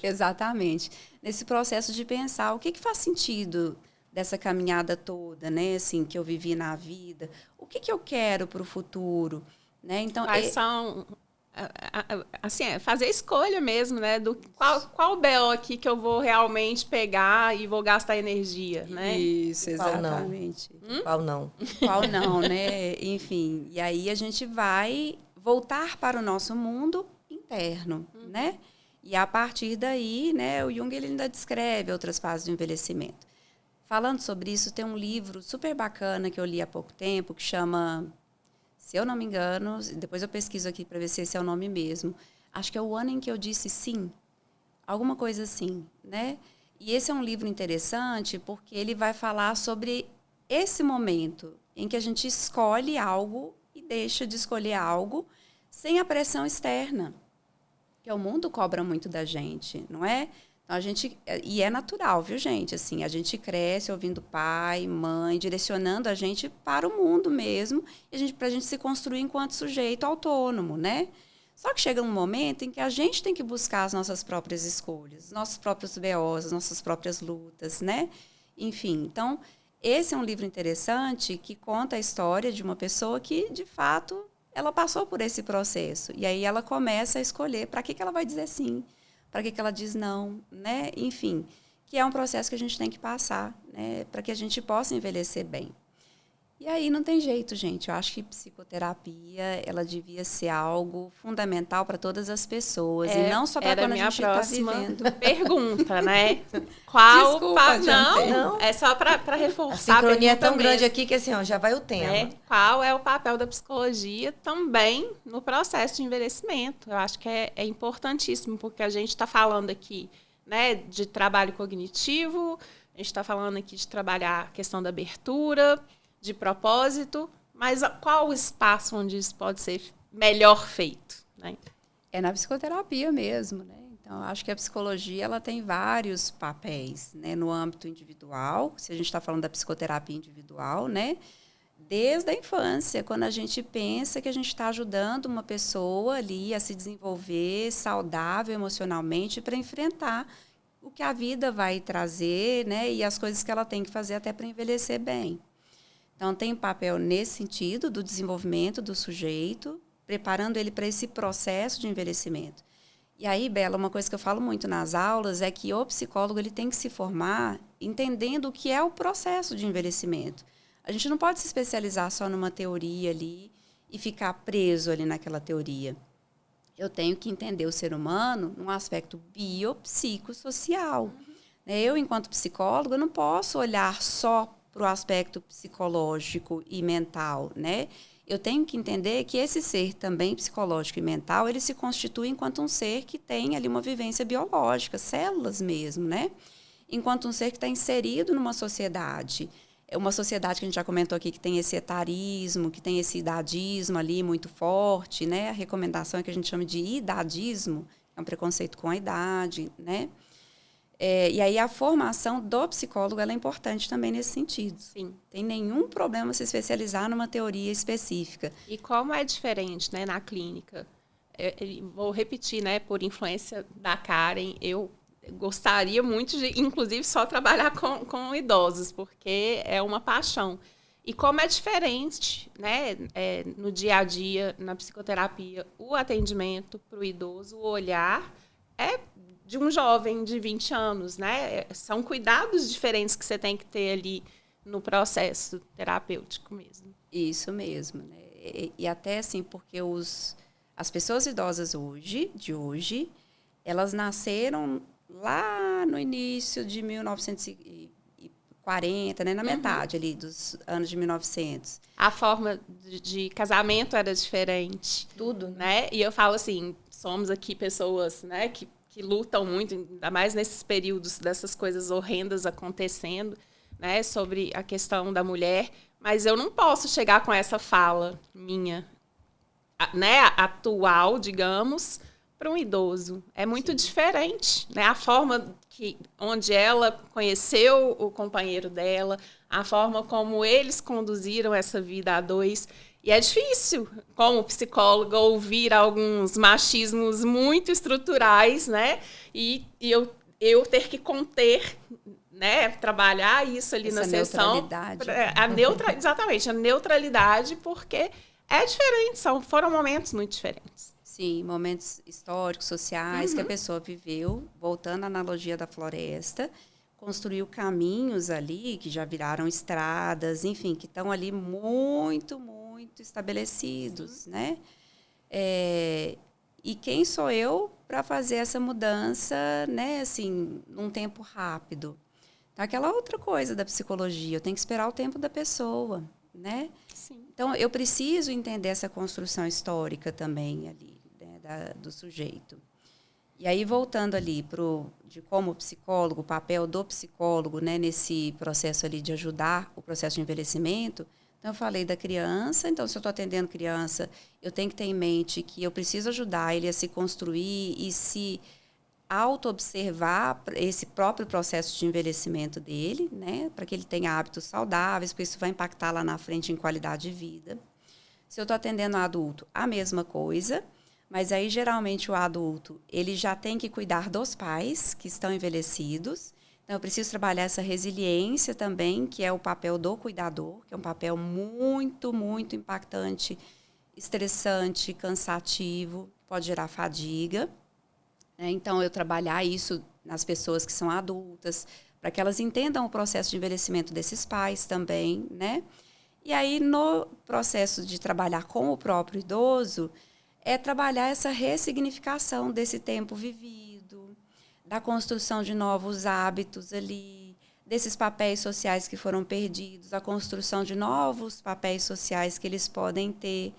Exatamente. Nesse processo de pensar o que faz sentido dessa caminhada toda, né, assim, que eu vivi na vida, o que eu quero para o futuro, né? Então, quais são, assim, fazer escolha mesmo, né, do qual BO aqui que eu vou realmente pegar e vou gastar energia, né? Isso, exatamente. Qual não? Qual não, né? Enfim, e aí a gente vai voltar para o nosso mundo interno, né? E a partir daí, né, o Jung ele ainda descreve outras fases do envelhecimento. Falando sobre isso, tem um livro super bacana que eu li há pouco tempo, que chama, se eu não me engano, depois eu pesquiso aqui para ver se esse é o nome mesmo, acho que é O Ano em que Eu Disse Sim, alguma coisa assim, né? E esse é um livro interessante porque ele vai falar sobre esse momento em que a gente escolhe algo e deixa de escolher algo sem a pressão externa, que o mundo cobra muito da gente, não é? E é natural, viu, gente? Assim, a gente cresce ouvindo pai, mãe, direcionando a gente para o mundo mesmo, para a gente se construir enquanto sujeito autônomo, né? Só que chega um momento em que a gente tem que buscar as nossas próprias escolhas, nossos próprios BOs, as nossas próprias lutas, né? Enfim, então, esse é um livro interessante que conta a história de uma pessoa que, de fato, ela passou por esse processo. E aí ela começa a escolher para que ela vai dizer sim, para que ela diz não, né? Enfim, que é um processo que a gente tem que passar, né? Para que a gente possa envelhecer bem. E aí não tem jeito, gente. Eu acho que psicoterapia, ela devia ser algo fundamental para todas as pessoas e não só para quando a gente está vivendo. Pergunta, né? Qual Desculpa, não, é só para reforçar. A sincronia é tão grande aqui que assim, ó, já vai o tema. Qual é o papel da psicologia também no processo de envelhecimento? Eu acho que é importantíssimo, porque a gente está falando aqui, né, de trabalho cognitivo, a gente está falando aqui de trabalhar a questão da abertura, de propósito, mas qual o espaço onde isso pode ser melhor feito, né? É na psicoterapia mesmo, né? Então, acho que a psicologia ela tem vários papéis, né? No âmbito individual, se a gente está falando da psicoterapia individual, né? Desde a infância, quando a gente pensa que a gente está ajudando uma pessoa ali a se desenvolver saudável emocionalmente para enfrentar o que a vida vai trazer, né? E as coisas que ela tem que fazer até para envelhecer bem. Então, tem papel nesse sentido do desenvolvimento do sujeito, preparando ele para esse processo de envelhecimento. E aí, Bela, uma coisa que eu falo muito nas aulas é que o psicólogo ele tem que se formar entendendo o que é o processo de envelhecimento. A gente não pode se especializar só numa teoria ali e ficar preso ali naquela teoria. Eu tenho que entender o ser humano num aspecto biopsicossocial. Eu, enquanto psicóloga, não posso olhar só para o aspecto psicológico e mental, né? Eu tenho que entender que esse ser também psicológico e mental, ele se constitui enquanto um ser que tem ali uma vivência biológica, células mesmo, né? Enquanto um ser que está inserido numa sociedade. É uma sociedade que a gente já comentou aqui, que tem esse etarismo, que tem esse idadismo ali muito forte, né? A recomendação é que a gente chama de idadismo, é um preconceito com a idade, né? E aí a formação do psicólogo ela é importante também nesse sentido. Sim. Tem nenhum problema se especializar numa teoria específica. E como é diferente, né, na clínica, vou repetir, né, por influência da Karen, eu gostaria muito de, inclusive, só trabalhar com idosos, porque é uma paixão. E como é diferente, né, no dia a dia, na psicoterapia, o atendimento para o idoso, o olhar é de um jovem de 20 anos, né? São cuidados diferentes que você tem que ter ali no processo terapêutico mesmo. Isso mesmo, né? E até assim, porque as pessoas idosas de hoje, elas nasceram lá no início de 1940, né? Na metade ali dos anos de 1900. A forma de casamento era diferente. Tudo, né? E eu falo assim, somos aqui pessoas, né, que lutam muito, ainda mais nesses períodos dessas coisas horrendas acontecendo, né, sobre a questão da mulher, mas eu não posso chegar com essa fala minha, né, atual, digamos, para um idoso. É muito diferente, né? A forma onde ela conheceu o companheiro dela, a forma como eles conduziram essa vida a dois. E é difícil, como psicóloga, ouvir alguns machismos muito estruturais, né? E eu ter que conter, né? Trabalhar isso ali essa na sessão. Exatamente, a neutralidade, porque é diferente, foram momentos muito diferentes. Sim, momentos históricos, sociais, que a pessoa viveu, voltando à analogia da floresta, construiu caminhos ali, que já viraram estradas, enfim, que estão ali muito estabelecidos, né? E quem sou eu para fazer essa mudança, né, assim, num tempo rápido? Então, aquela outra coisa da psicologia, eu tenho que esperar o tempo da pessoa, né? Sim. Então, eu preciso entender essa construção histórica também ali, né, do sujeito. E aí, voltando ali de como psicólogo, o papel do psicólogo, né, nesse processo ali de ajudar o processo de envelhecimento. Então, eu falei da criança. Então, se eu estou atendendo criança, eu tenho que ter em mente que eu preciso ajudar ele a se construir e se auto-observar esse próprio processo de envelhecimento dele, né, para que ele tenha hábitos saudáveis, porque isso vai impactar lá na frente em qualidade de vida. Se eu estou atendendo adulto, a mesma coisa. Mas aí, geralmente, o adulto, ele já tem que cuidar dos pais que estão envelhecidos. Então, eu preciso trabalhar essa resiliência também, que é o papel do cuidador, que é um papel muito impactante, estressante, cansativo, pode gerar fadiga. Então, eu trabalhar isso nas pessoas que são adultas, para que elas entendam o processo de envelhecimento desses pais também, né? E aí, no processo de trabalhar com o próprio idoso, é trabalhar essa ressignificação desse tempo vivido, da construção de novos hábitos ali, desses papéis sociais que foram perdidos, a construção de novos papéis sociais que eles podem ter.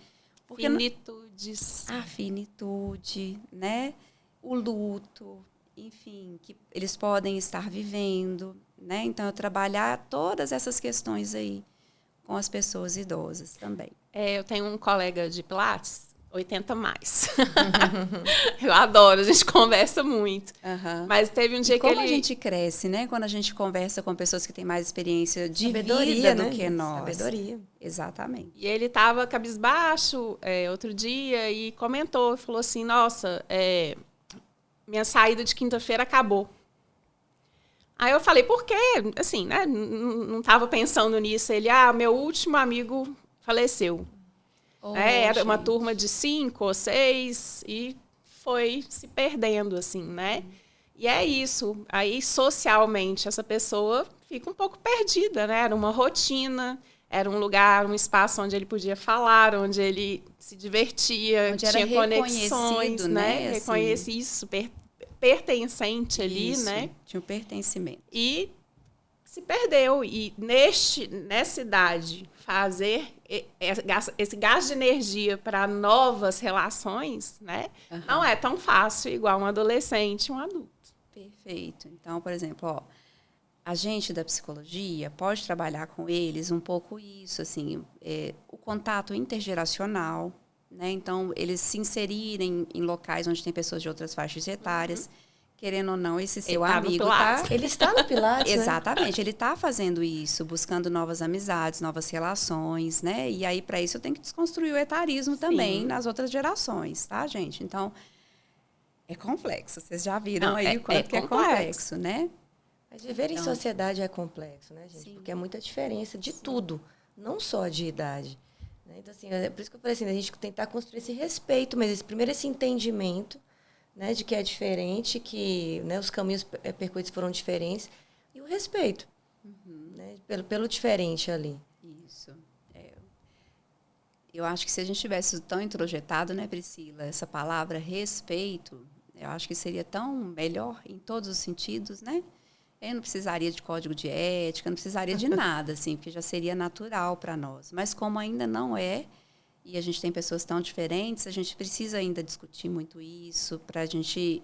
Finitudes. A finitude, né? O luto, enfim, que eles podem estar vivendo, né? Então, eu trabalhar todas essas questões aí com as pessoas idosas também. Eu tenho um colega de Pilates, 80 mais. Eu adoro, a gente conversa muito. Mas teve um dia que como a gente cresce, né? Quando a gente conversa com pessoas que têm mais experiência de vida do que nós. Sabedoria. Exatamente. E ele estava cabisbaixo outro dia e comentou, falou assim, nossa, minha saída de quinta-feira acabou. Aí eu falei, por quê? Assim, né? Não estava pensando nisso. Ele, meu último amigo faleceu. Era uma turma de 5 ou 6 e foi se perdendo, assim, né? E é isso. Aí, socialmente, essa pessoa fica um pouco perdida, né? Era uma rotina, era um lugar, um espaço onde ele podia falar, onde ele se divertia, onde tinha era conexões, né? Assim, Reconhece isso, pertencente ali, isso, né? Tinha um pertencimento. E se perdeu. E nessa idade, fazer esse gasto de energia para novas relações, né? Não é tão fácil igual um adolescente e um adulto. Perfeito. Então, por exemplo, a gente da psicologia pode trabalhar com eles um pouco isso, assim, o contato intergeracional, né? Então, eles se inserirem em locais onde tem pessoas de outras faixas etárias, querendo ou não, esse seu Ele tá no amigo Pilates. tá... Ele está no Pilates, né? Exatamente, ele está fazendo isso, buscando novas amizades, novas relações, né? E aí, para isso, eu tenho que desconstruir o etarismo também Sim. nas outras gerações, tá, gente? Então, é complexo. Vocês já viram Não, aí o quanto que é complexo, né? Mas viver em Então, sociedade é complexo, né, gente? sim. Porque é muita diferença de tudo, não só de idade. Né? Então, assim, é por isso que eu falei assim, a gente tentar construir esse respeito, mas esse entendimento, né, de que é diferente, que, né, os caminhos percorridos foram diferentes, e o respeito, né, pelo diferente ali. Isso. Eu acho que se a gente tivesse tão introjetado, né, Priscila, essa palavra respeito, eu acho que seria tão melhor em todos os sentidos, né? Eu não precisaria de código de ética, não precisaria de nada, assim, porque já seria natural para nós. Mas como ainda não é, e a gente tem pessoas tão diferentes, a gente precisa ainda discutir muito isso para a gente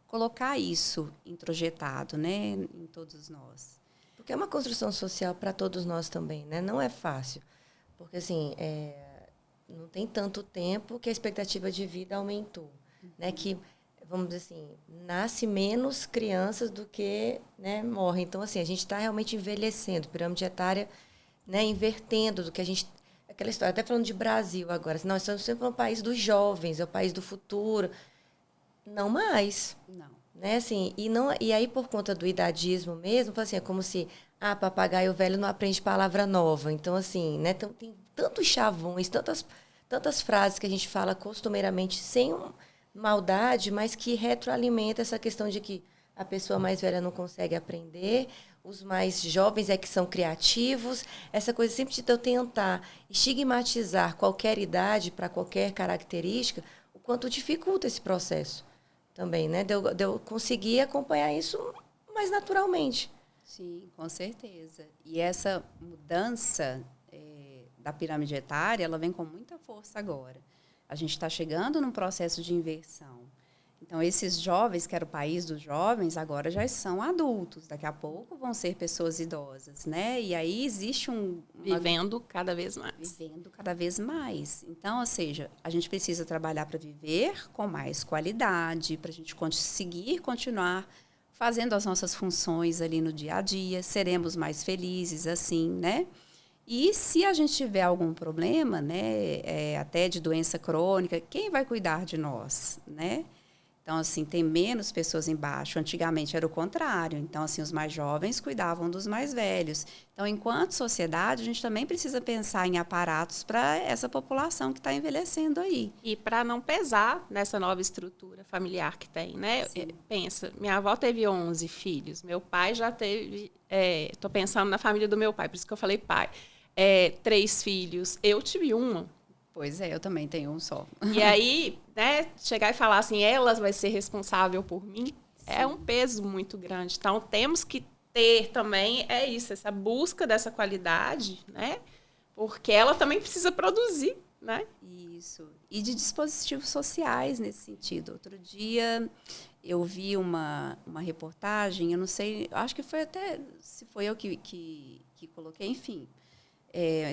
colocar isso introjetado, né, em todos nós. Porque é uma construção social para todos nós também, né? Não é fácil. Porque, assim, não tem tanto tempo que a expectativa de vida aumentou. Né? Que, vamos dizer assim, nasce menos crianças do que, né, morrem. Então, assim, a gente está realmente envelhecendo, pirâmide etária, né, invertendo do que a gente... Aquela história, até falando de Brasil agora. Assim, nós somos sempre um país dos jovens, é o país do futuro. Não mais. Não. Né? Assim, e aí, por conta do idadismo mesmo, assim, é como se papagaio velho não aprende palavra nova. Então, assim, né, tem tantos chavões, tantas frases que a gente fala costumeiramente sem maldade, mas que retroalimenta essa questão de que a pessoa mais velha não consegue aprender, os mais jovens é que são criativos, essa coisa sempre de eu tentar estigmatizar qualquer idade para qualquer característica, o quanto dificulta esse processo também, né? De eu conseguir acompanhar isso mais naturalmente. Sim, com certeza. E essa mudança da pirâmide etária, ela vem com muita força agora. A gente está chegando num processo de inversão. Então, esses jovens, que era o país dos jovens, agora já são adultos. Daqui a pouco vão ser pessoas idosas, né? E aí existe Vivendo cada vez mais. Vivendo cada vez mais. Então, ou seja, a gente precisa trabalhar para viver com mais qualidade, para a gente conseguir continuar fazendo as nossas funções ali no dia a dia. Seremos mais felizes assim, né? E se a gente tiver algum problema, né, até de doença crônica, quem vai cuidar de nós, né? Então, assim, tem menos pessoas embaixo. Antigamente era o contrário. Então, assim, os mais jovens cuidavam dos mais velhos. Então, enquanto sociedade, a gente também precisa pensar em aparatos para essa população que está envelhecendo aí. E para não pesar nessa nova estrutura familiar que tem, né? Pensa, minha avó teve 11 filhos, meu pai já teve... Estou pensando na família do meu pai, por isso que eu falei pai. 3 filhos, eu tive uma. Pois é, eu também tenho um só. E aí, né, chegar e falar assim, elas vai ser responsável por mim, é um peso muito grande. Então, temos que ter também, isso, essa busca dessa qualidade, né? Porque ela também precisa produzir, né? Isso. E de dispositivos sociais nesse sentido. Outro dia, eu vi uma reportagem, eu não sei, acho que foi até, se foi eu que coloquei, enfim...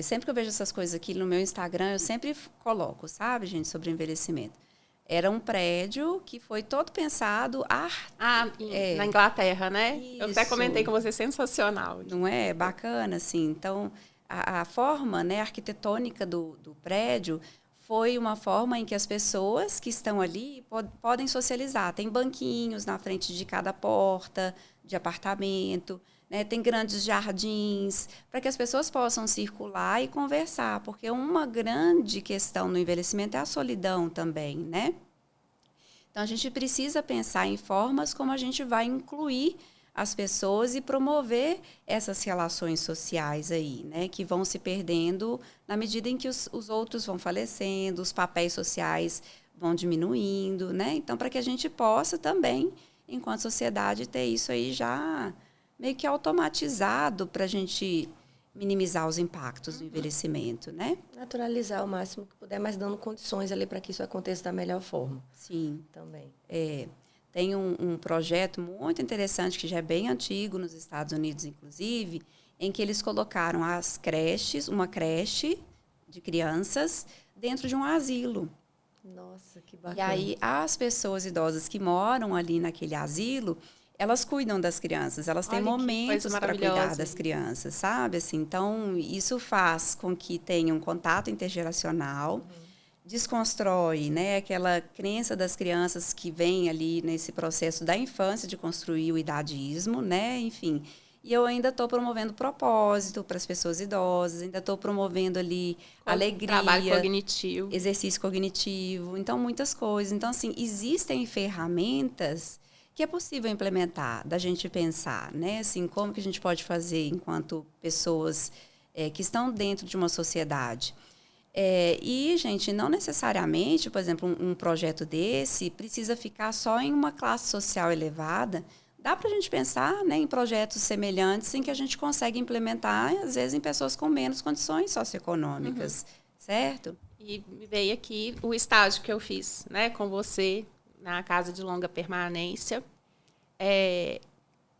sempre que eu vejo essas coisas aqui no meu Instagram, eu sempre coloco, sabe, gente, sobre envelhecimento. Era um prédio que foi todo pensado... Na Inglaterra, né? Isso. Eu até comentei com você, sensacional. Não é? Bacana, assim. Então, a forma, né, arquitetônica do prédio foi uma forma em que as pessoas que estão ali podem socializar. Tem banquinhos na frente de cada porta de apartamento... Né, tem grandes jardins, para que as pessoas possam circular e conversar, porque uma grande questão no envelhecimento é a solidão também, né? Então, a gente precisa pensar em formas como a gente vai incluir as pessoas e promover essas relações sociais aí, né, que vão se perdendo na medida em que os outros vão falecendo, os papéis sociais vão diminuindo, né? Então, para que a gente possa também, enquanto sociedade, ter isso aí já... meio que automatizado para a gente minimizar os impactos do envelhecimento, né? Naturalizar o máximo que puder, mas dando condições ali para que isso aconteça da melhor forma. Sim. Também. Tem um projeto muito interessante, que já é bem antigo, nos Estados Unidos, inclusive, em que eles colocaram uma creche de crianças dentro de um asilo. Nossa, que E bacana. aí, as pessoas idosas que moram ali naquele asilo, elas cuidam das crianças, elas têm Olha que coisa momentos para cuidar maravilhosa das isso. crianças, sabe? Assim, então, isso faz com que tenha um contato intergeracional, desconstrói, né, aquela crença das crianças que vem ali nesse processo da infância de construir o idadismo, né? Enfim. E eu ainda estou promovendo propósito para as pessoas idosas, ainda estou promovendo ali Trabalho alegria, cognitivo. exercício cognitivo, então muitas coisas. Então, assim, existem ferramentas que é possível implementar, da gente pensar, né? Assim, como que a gente pode fazer enquanto pessoas que estão dentro de uma sociedade. E, gente, não necessariamente, por exemplo, um projeto desse precisa ficar só em uma classe social elevada. Dá para a gente pensar, né, em projetos semelhantes em que a gente consegue implementar, às vezes, em pessoas com menos condições socioeconômicas, certo? E veio aqui o estágio que eu fiz, né, com você na casa de longa permanência,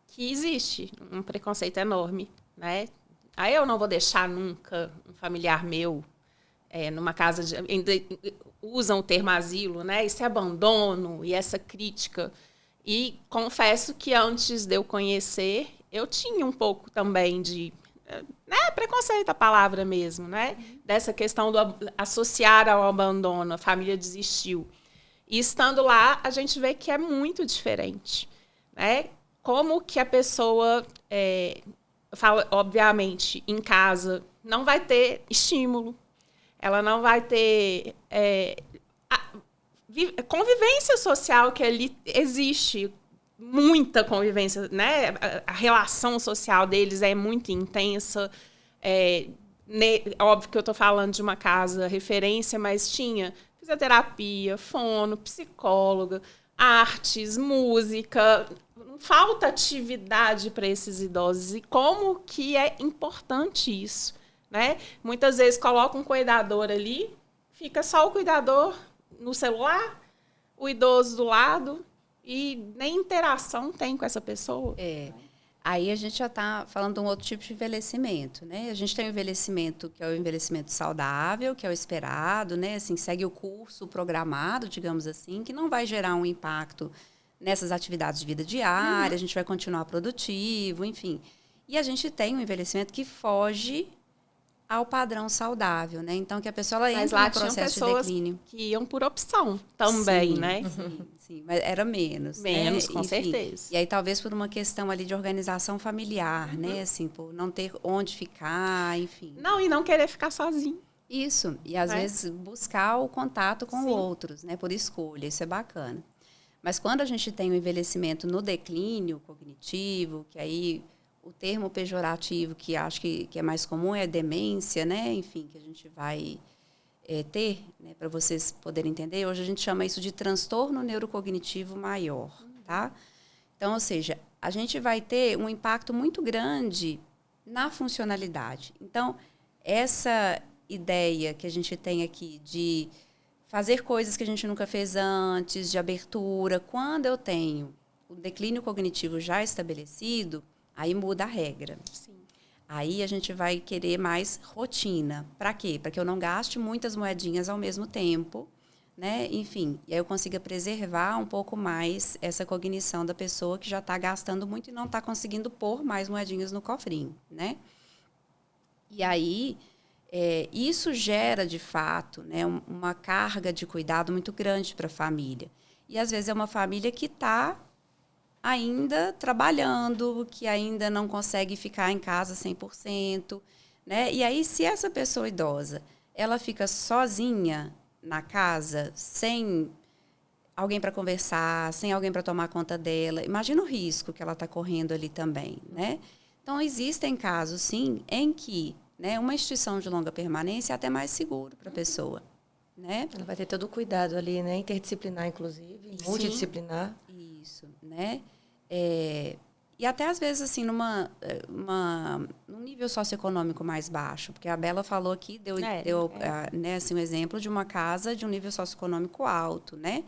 que existe um preconceito enorme, né? Aí eu não vou deixar nunca um familiar meu numa casa de... Ainda usam o termo asilo, né? Esse abandono e essa crítica. E confesso que antes de eu conhecer, eu tinha um pouco também de... preconceito a palavra mesmo, né? Dessa questão do associar ao abandono, a família desistiu. E estando lá, a gente vê que é muito diferente, né? Como que a pessoa, fala, obviamente, em casa, não vai ter estímulo, ela não vai ter convivência social que ali existe, muita convivência, né? A relação social deles é muito intensa. Óbvio que eu estou falando de uma casa referência, mas tinha fisioterapia, fono, psicóloga, artes, música. Falta atividade para esses idosos. E como que é importante isso, né? Muitas vezes coloca um cuidador ali, fica só o cuidador no celular, o idoso do lado, e nem interação tem com essa pessoa. Aí a gente já está falando de um outro tipo de envelhecimento, né? A gente tem o envelhecimento que é o envelhecimento saudável, que é o esperado, né? Assim, segue o curso programado, digamos assim, que não vai gerar um impacto nessas atividades de vida diária, a gente vai continuar produtivo, enfim. E a gente tem um envelhecimento que foge ao padrão saudável, né? Então, que a pessoa ela Mas entra lá no tinham processo de pessoas declínio. que iam por opção também, Sim, né? Sim, mas era menos. Menos, né? com Enfim, certeza. E aí, talvez por uma questão ali de organização familiar, né? Assim, por não ter onde ficar, enfim. Não, e não querer ficar sozinho. Isso. E, às vezes, buscar o contato com Sim. outros, né? Por escolha. Isso é bacana. Mas quando a gente tem o envelhecimento no declínio cognitivo, que aí o termo pejorativo que acho que é mais comum é demência, né? Enfim, que a gente vai ter, né, para vocês poderem entender. Hoje a gente chama isso de transtorno neurocognitivo maior, tá? Então, ou seja, a gente vai ter um impacto muito grande na funcionalidade. Então, essa ideia que a gente tem aqui de fazer coisas que a gente nunca fez antes, de abertura, quando eu tenho o declínio cognitivo já estabelecido, aí muda a regra. Sim. Aí a gente vai querer mais rotina. Para quê? Para que eu não gaste muitas moedinhas ao mesmo tempo, né? Enfim, e aí eu consiga preservar um pouco mais essa cognição da pessoa que já está gastando muito e não está conseguindo pôr mais moedinhas no cofrinho, né? E aí, isso gera, de fato, né, uma carga de cuidado muito grande para a família. E, às vezes, é uma família que está ainda trabalhando, que ainda não consegue ficar em casa 100%, né? E aí, se essa pessoa idosa, ela fica sozinha na casa, sem alguém para conversar, sem alguém para tomar conta dela, imagina o risco que ela está correndo ali também, né? Então, existem casos, sim, em que, né, uma instituição de longa permanência é até mais seguro para a pessoa, né? Ela vai ter todo o cuidado ali, né? Interdisciplinar, inclusive, Sim. multidisciplinar. Isso, né? E até às vezes assim num nível socioeconômico mais baixo, porque a Bela falou aqui, deu né, assim, um exemplo de uma casa de um nível socioeconômico alto, né?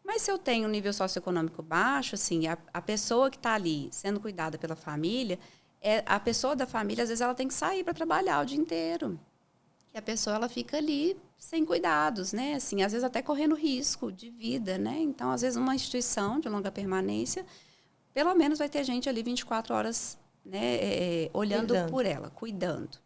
Mas se eu tenho um nível socioeconômico baixo, assim, a pessoa que está ali sendo cuidada pela família, a pessoa da família às vezes ela tem que sair para trabalhar o dia inteiro. E a pessoa ela fica ali sem cuidados, né? Assim, às vezes até correndo risco de vida, né? Então, às vezes, uma instituição de longa permanência, pelo menos vai ter gente ali 24 horas, né, olhando por ela, cuidando.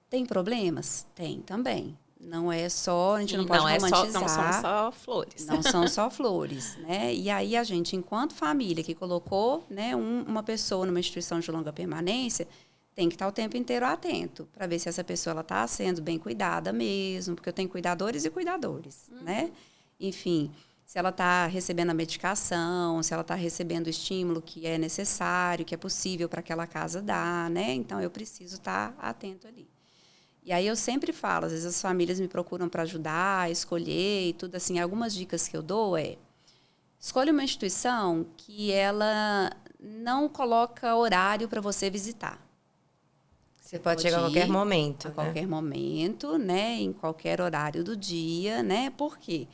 Tem problemas? Tem também. Não é só, a gente não pode romantizar. Não são só flores. Não são só flores, né? E aí a gente, enquanto família que colocou, né, uma pessoa numa instituição de longa permanência, tem que estar o tempo inteiro atento para ver se essa pessoa está sendo bem cuidada mesmo, porque eu tenho cuidadores e cuidadores, né? Enfim, se ela está recebendo a medicação, se ela está recebendo o estímulo que é necessário, que é possível para aquela casa dar, né? Então, eu preciso estar atento ali. E aí eu sempre falo, às vezes as famílias me procuram para ajudar, escolher e tudo assim. Algumas dicas que eu dou escolha uma instituição que ela não coloca horário para você visitar. Você pode chegar a qualquer momento. A qualquer momento, né? Em qualquer horário do dia, né? Por quê?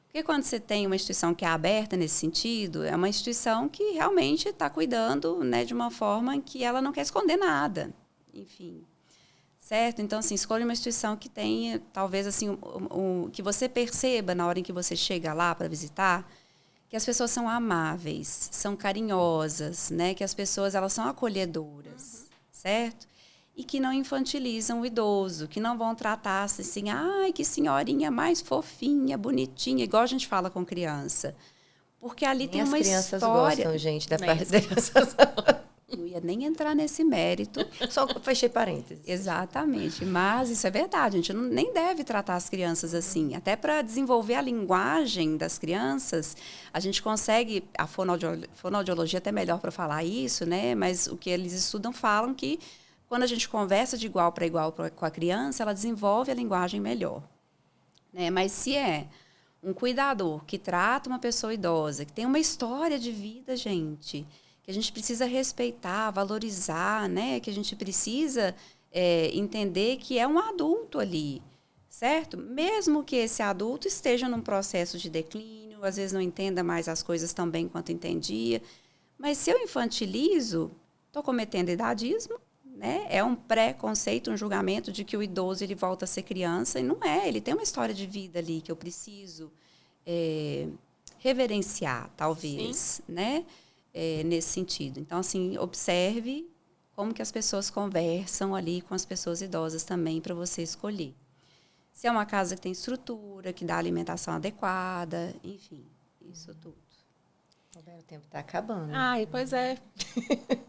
Porque quando você tem uma instituição que é aberta nesse sentido, é uma instituição que realmente está cuidando, né, de uma forma em que ela não quer esconder nada. Enfim. Certo? Então, assim, escolha uma instituição que tenha, talvez, assim, que você perceba na hora em que você chega lá para visitar, que as pessoas são amáveis, são carinhosas, né? Que as pessoas, elas são acolhedoras, certo? E que não infantilizam o idoso, que não vão tratar assim, ai, que senhorinha mais fofinha, bonitinha, igual a gente fala com criança. Porque ali tem uma história... as crianças gostam, gente, da participação. Não ia nem entrar nesse mérito. Só fechei parênteses. Exatamente. Mas isso é verdade. A gente nem deve tratar as crianças assim. Até para desenvolver a linguagem das crianças, a gente consegue... A fonoaudiologia é até melhor para falar isso, né? Mas o que eles estudam falam que quando a gente conversa de igual para igual com a criança, ela desenvolve a linguagem melhor. Né? Mas se é um cuidador que trata uma pessoa idosa, que tem uma história de vida, gente... que a gente precisa respeitar, valorizar, né? Que a gente precisa entender que é um adulto ali, certo? Mesmo que esse adulto esteja num processo de declínio, às vezes não entenda mais as coisas tão bem quanto entendia, mas se eu infantilizo, estou cometendo idadismo, né? É um preconceito, um julgamento de que o idoso ele volta a ser criança, e não é, ele tem uma história de vida ali que eu preciso reverenciar, talvez, sim, né? Nesse sentido. Então, assim, observe como que as pessoas conversam ali com as pessoas idosas também para você escolher. Se é uma casa que tem estrutura, que dá alimentação adequada, enfim, isso tudo. O tempo está acabando. Ai, pois é.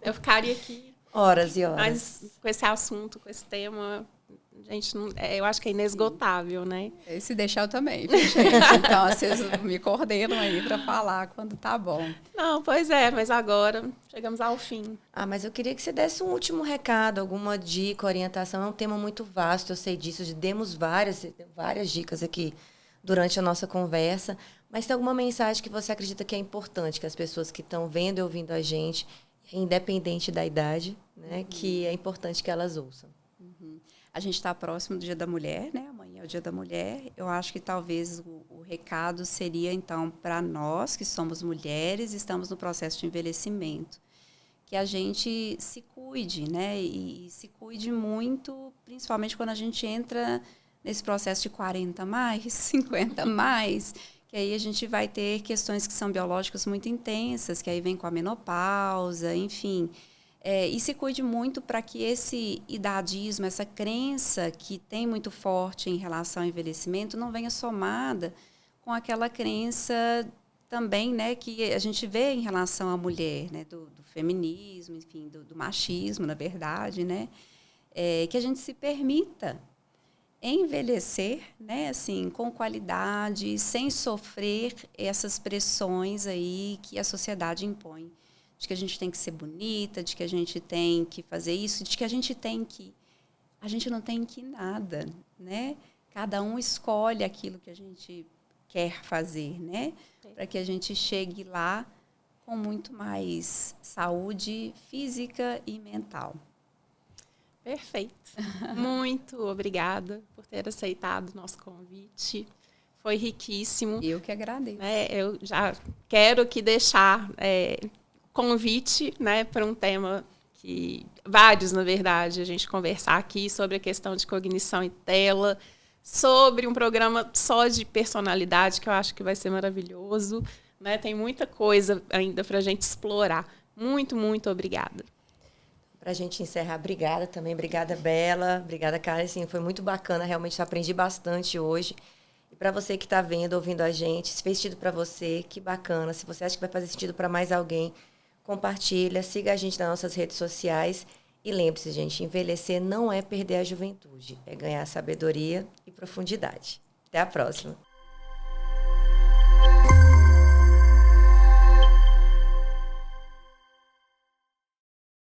Eu ficaria aqui horas e horas. Mas com esse assunto, com esse tema... Gente, eu acho que é inesgotável, né? E se deixar eu também, gente. Então, vocês me coordenam aí para falar quando tá bom. Não, pois é, mas agora chegamos ao fim. Mas eu queria que você desse um último recado, alguma dica, orientação. É um tema muito vasto, eu sei disso. Demos várias dicas aqui durante a nossa conversa. Mas tem alguma mensagem que você acredita que é importante, que as pessoas que estão vendo e ouvindo a gente, independente da idade, né, que é importante que elas ouçam? A gente está próximo do Dia da Mulher, né? Amanhã é o Dia da Mulher. Eu acho que talvez o recado seria, então, para nós que somos mulheres, estamos no processo de envelhecimento, que a gente se cuide, né? E se cuide muito, principalmente quando a gente entra nesse processo de 40 mais, 50 mais, que aí a gente vai ter questões que são biológicas muito intensas, que aí vem com a menopausa, enfim... e se cuide muito para que esse idadismo, essa crença que tem muito forte em relação ao envelhecimento, não venha somada com aquela crença também, né, que a gente vê em relação à mulher, né, do feminismo, enfim, do machismo, na verdade, né, que a gente se permita envelhecer, né, assim, com qualidade, sem sofrer essas pressões aí que a sociedade impõe. De que a gente tem que ser bonita, de que a gente tem que fazer isso, de que a gente tem que... A gente não tem que nada, né? Cada um escolhe aquilo que a gente quer fazer, né? Para que a gente chegue lá com muito mais saúde física e mental. Perfeito. Muito obrigada por ter aceitado o nosso convite. Foi riquíssimo. Eu que agradeço. Eu já quero deixar... convite, né, para um tema que vários, na verdade, a gente conversar aqui sobre a questão de cognição em tela, sobre um programa só de personalidade, que eu acho que vai ser maravilhoso, né? Tem muita coisa ainda para a gente explorar. Muito, muito obrigada. Para a gente encerrar, obrigada também. Obrigada, Bela. Obrigada, Karen. Assim, foi muito bacana. Realmente aprendi bastante hoje. E para você que está vendo, ouvindo a gente, se fez sentido para você, que bacana. Se você acha que vai fazer sentido para mais alguém, compartilha, siga a gente nas nossas redes sociais. E lembre-se, gente, envelhecer não é perder a juventude, é ganhar sabedoria e profundidade. Até a próxima.